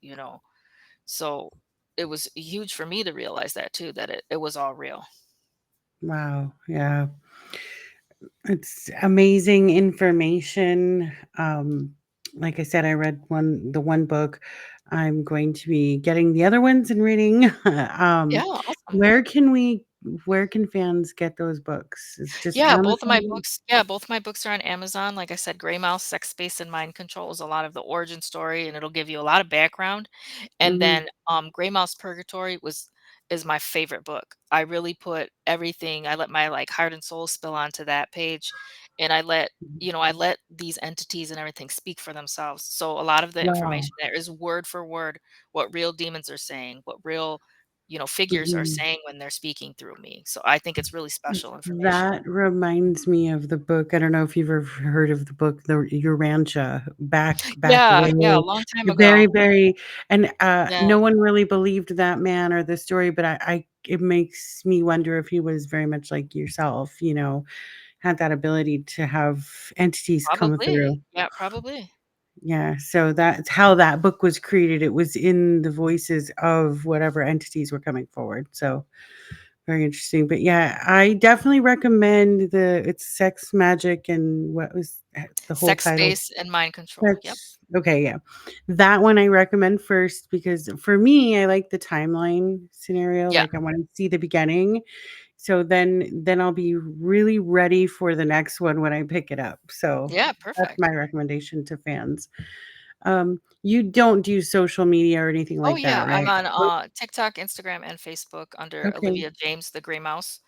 So it was huge for me to realize that too, that it was all real. Wow, yeah. It's amazing information. Like I said, I read the one book. I'm going to be getting the other ones and reading. Yeah, um, awesome. where can we where can fans get those books? Is just Amazon? Both my books are on Amazon. Like I said, Gray Mouse, Sex Space, and Mind Control is a lot of the origin story, and it'll give you a lot of background. And Mhm. then, Gray Mouse Purgatory is my favorite book. I really put everything. I let my like heart and soul spill onto that page, and I let these entities and everything speak for themselves. So a lot of the Wow. information there is word for word what real demons are saying, what real figures are Mhm. saying when they're speaking through me. So I think it's really special information. That reminds me of the book. I don't know if you've ever heard of the book, the Urantia, back Yeah, yeah, a way. long time The very, ago. very and, Yeah, no one really believed that man or the story, but I it makes me wonder if he was very much like yourself, had that ability to have entities come probably. through. Yeah, probably. Yeah, so that's how that book was created. It was in the voices of whatever entities were coming forward, so very interesting, but yeah, I definitely recommend it's Sex, Magic, and what was the whole Sex, title? space, and mind control. Yep. Sex okay, yeah. That one I recommend first because for me, I like the timeline scenario, Yeah. like, I wanna see the beginning, so then I'll be really ready for the next one when I pick it up, so Yeah, that's perfect. my recommendation to fans. You don't do social media or anything Oh, like that, yeah, I'm right? on, Nope. TikTok, Instagram, and Facebook under Okay, Olivia James, the Gray Mouse.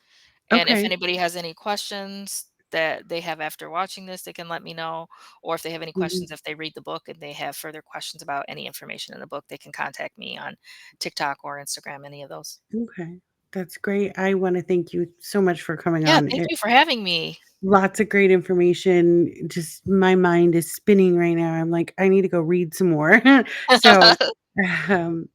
And if okay. anybody has any questions that they have after watching this, they can let me know. Or if they have any Mhm. questions, if they read the book and they have further questions about any information in the book, they can contact me on TikTok or Instagram, any of those. Okay, that's great. I wanna thank you so much for coming Yeah, on. thank you for having me. Lots of great information. Just my mind is spinning right now. I'm like, "I need to go read some more." So,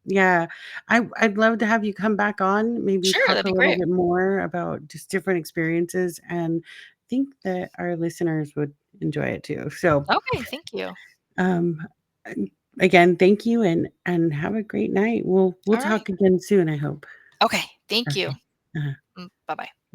yeah, I'd love to have you come back on, maybe Sure, talk that'd a be little great. bit more about just different experiences, and think that our listeners would enjoy it too. So, Okay, thank you. um, again, thank you, and have a great night. We'll All right. talk again soon, I hope. Okay, thank you. Okay. Uh Bye bye.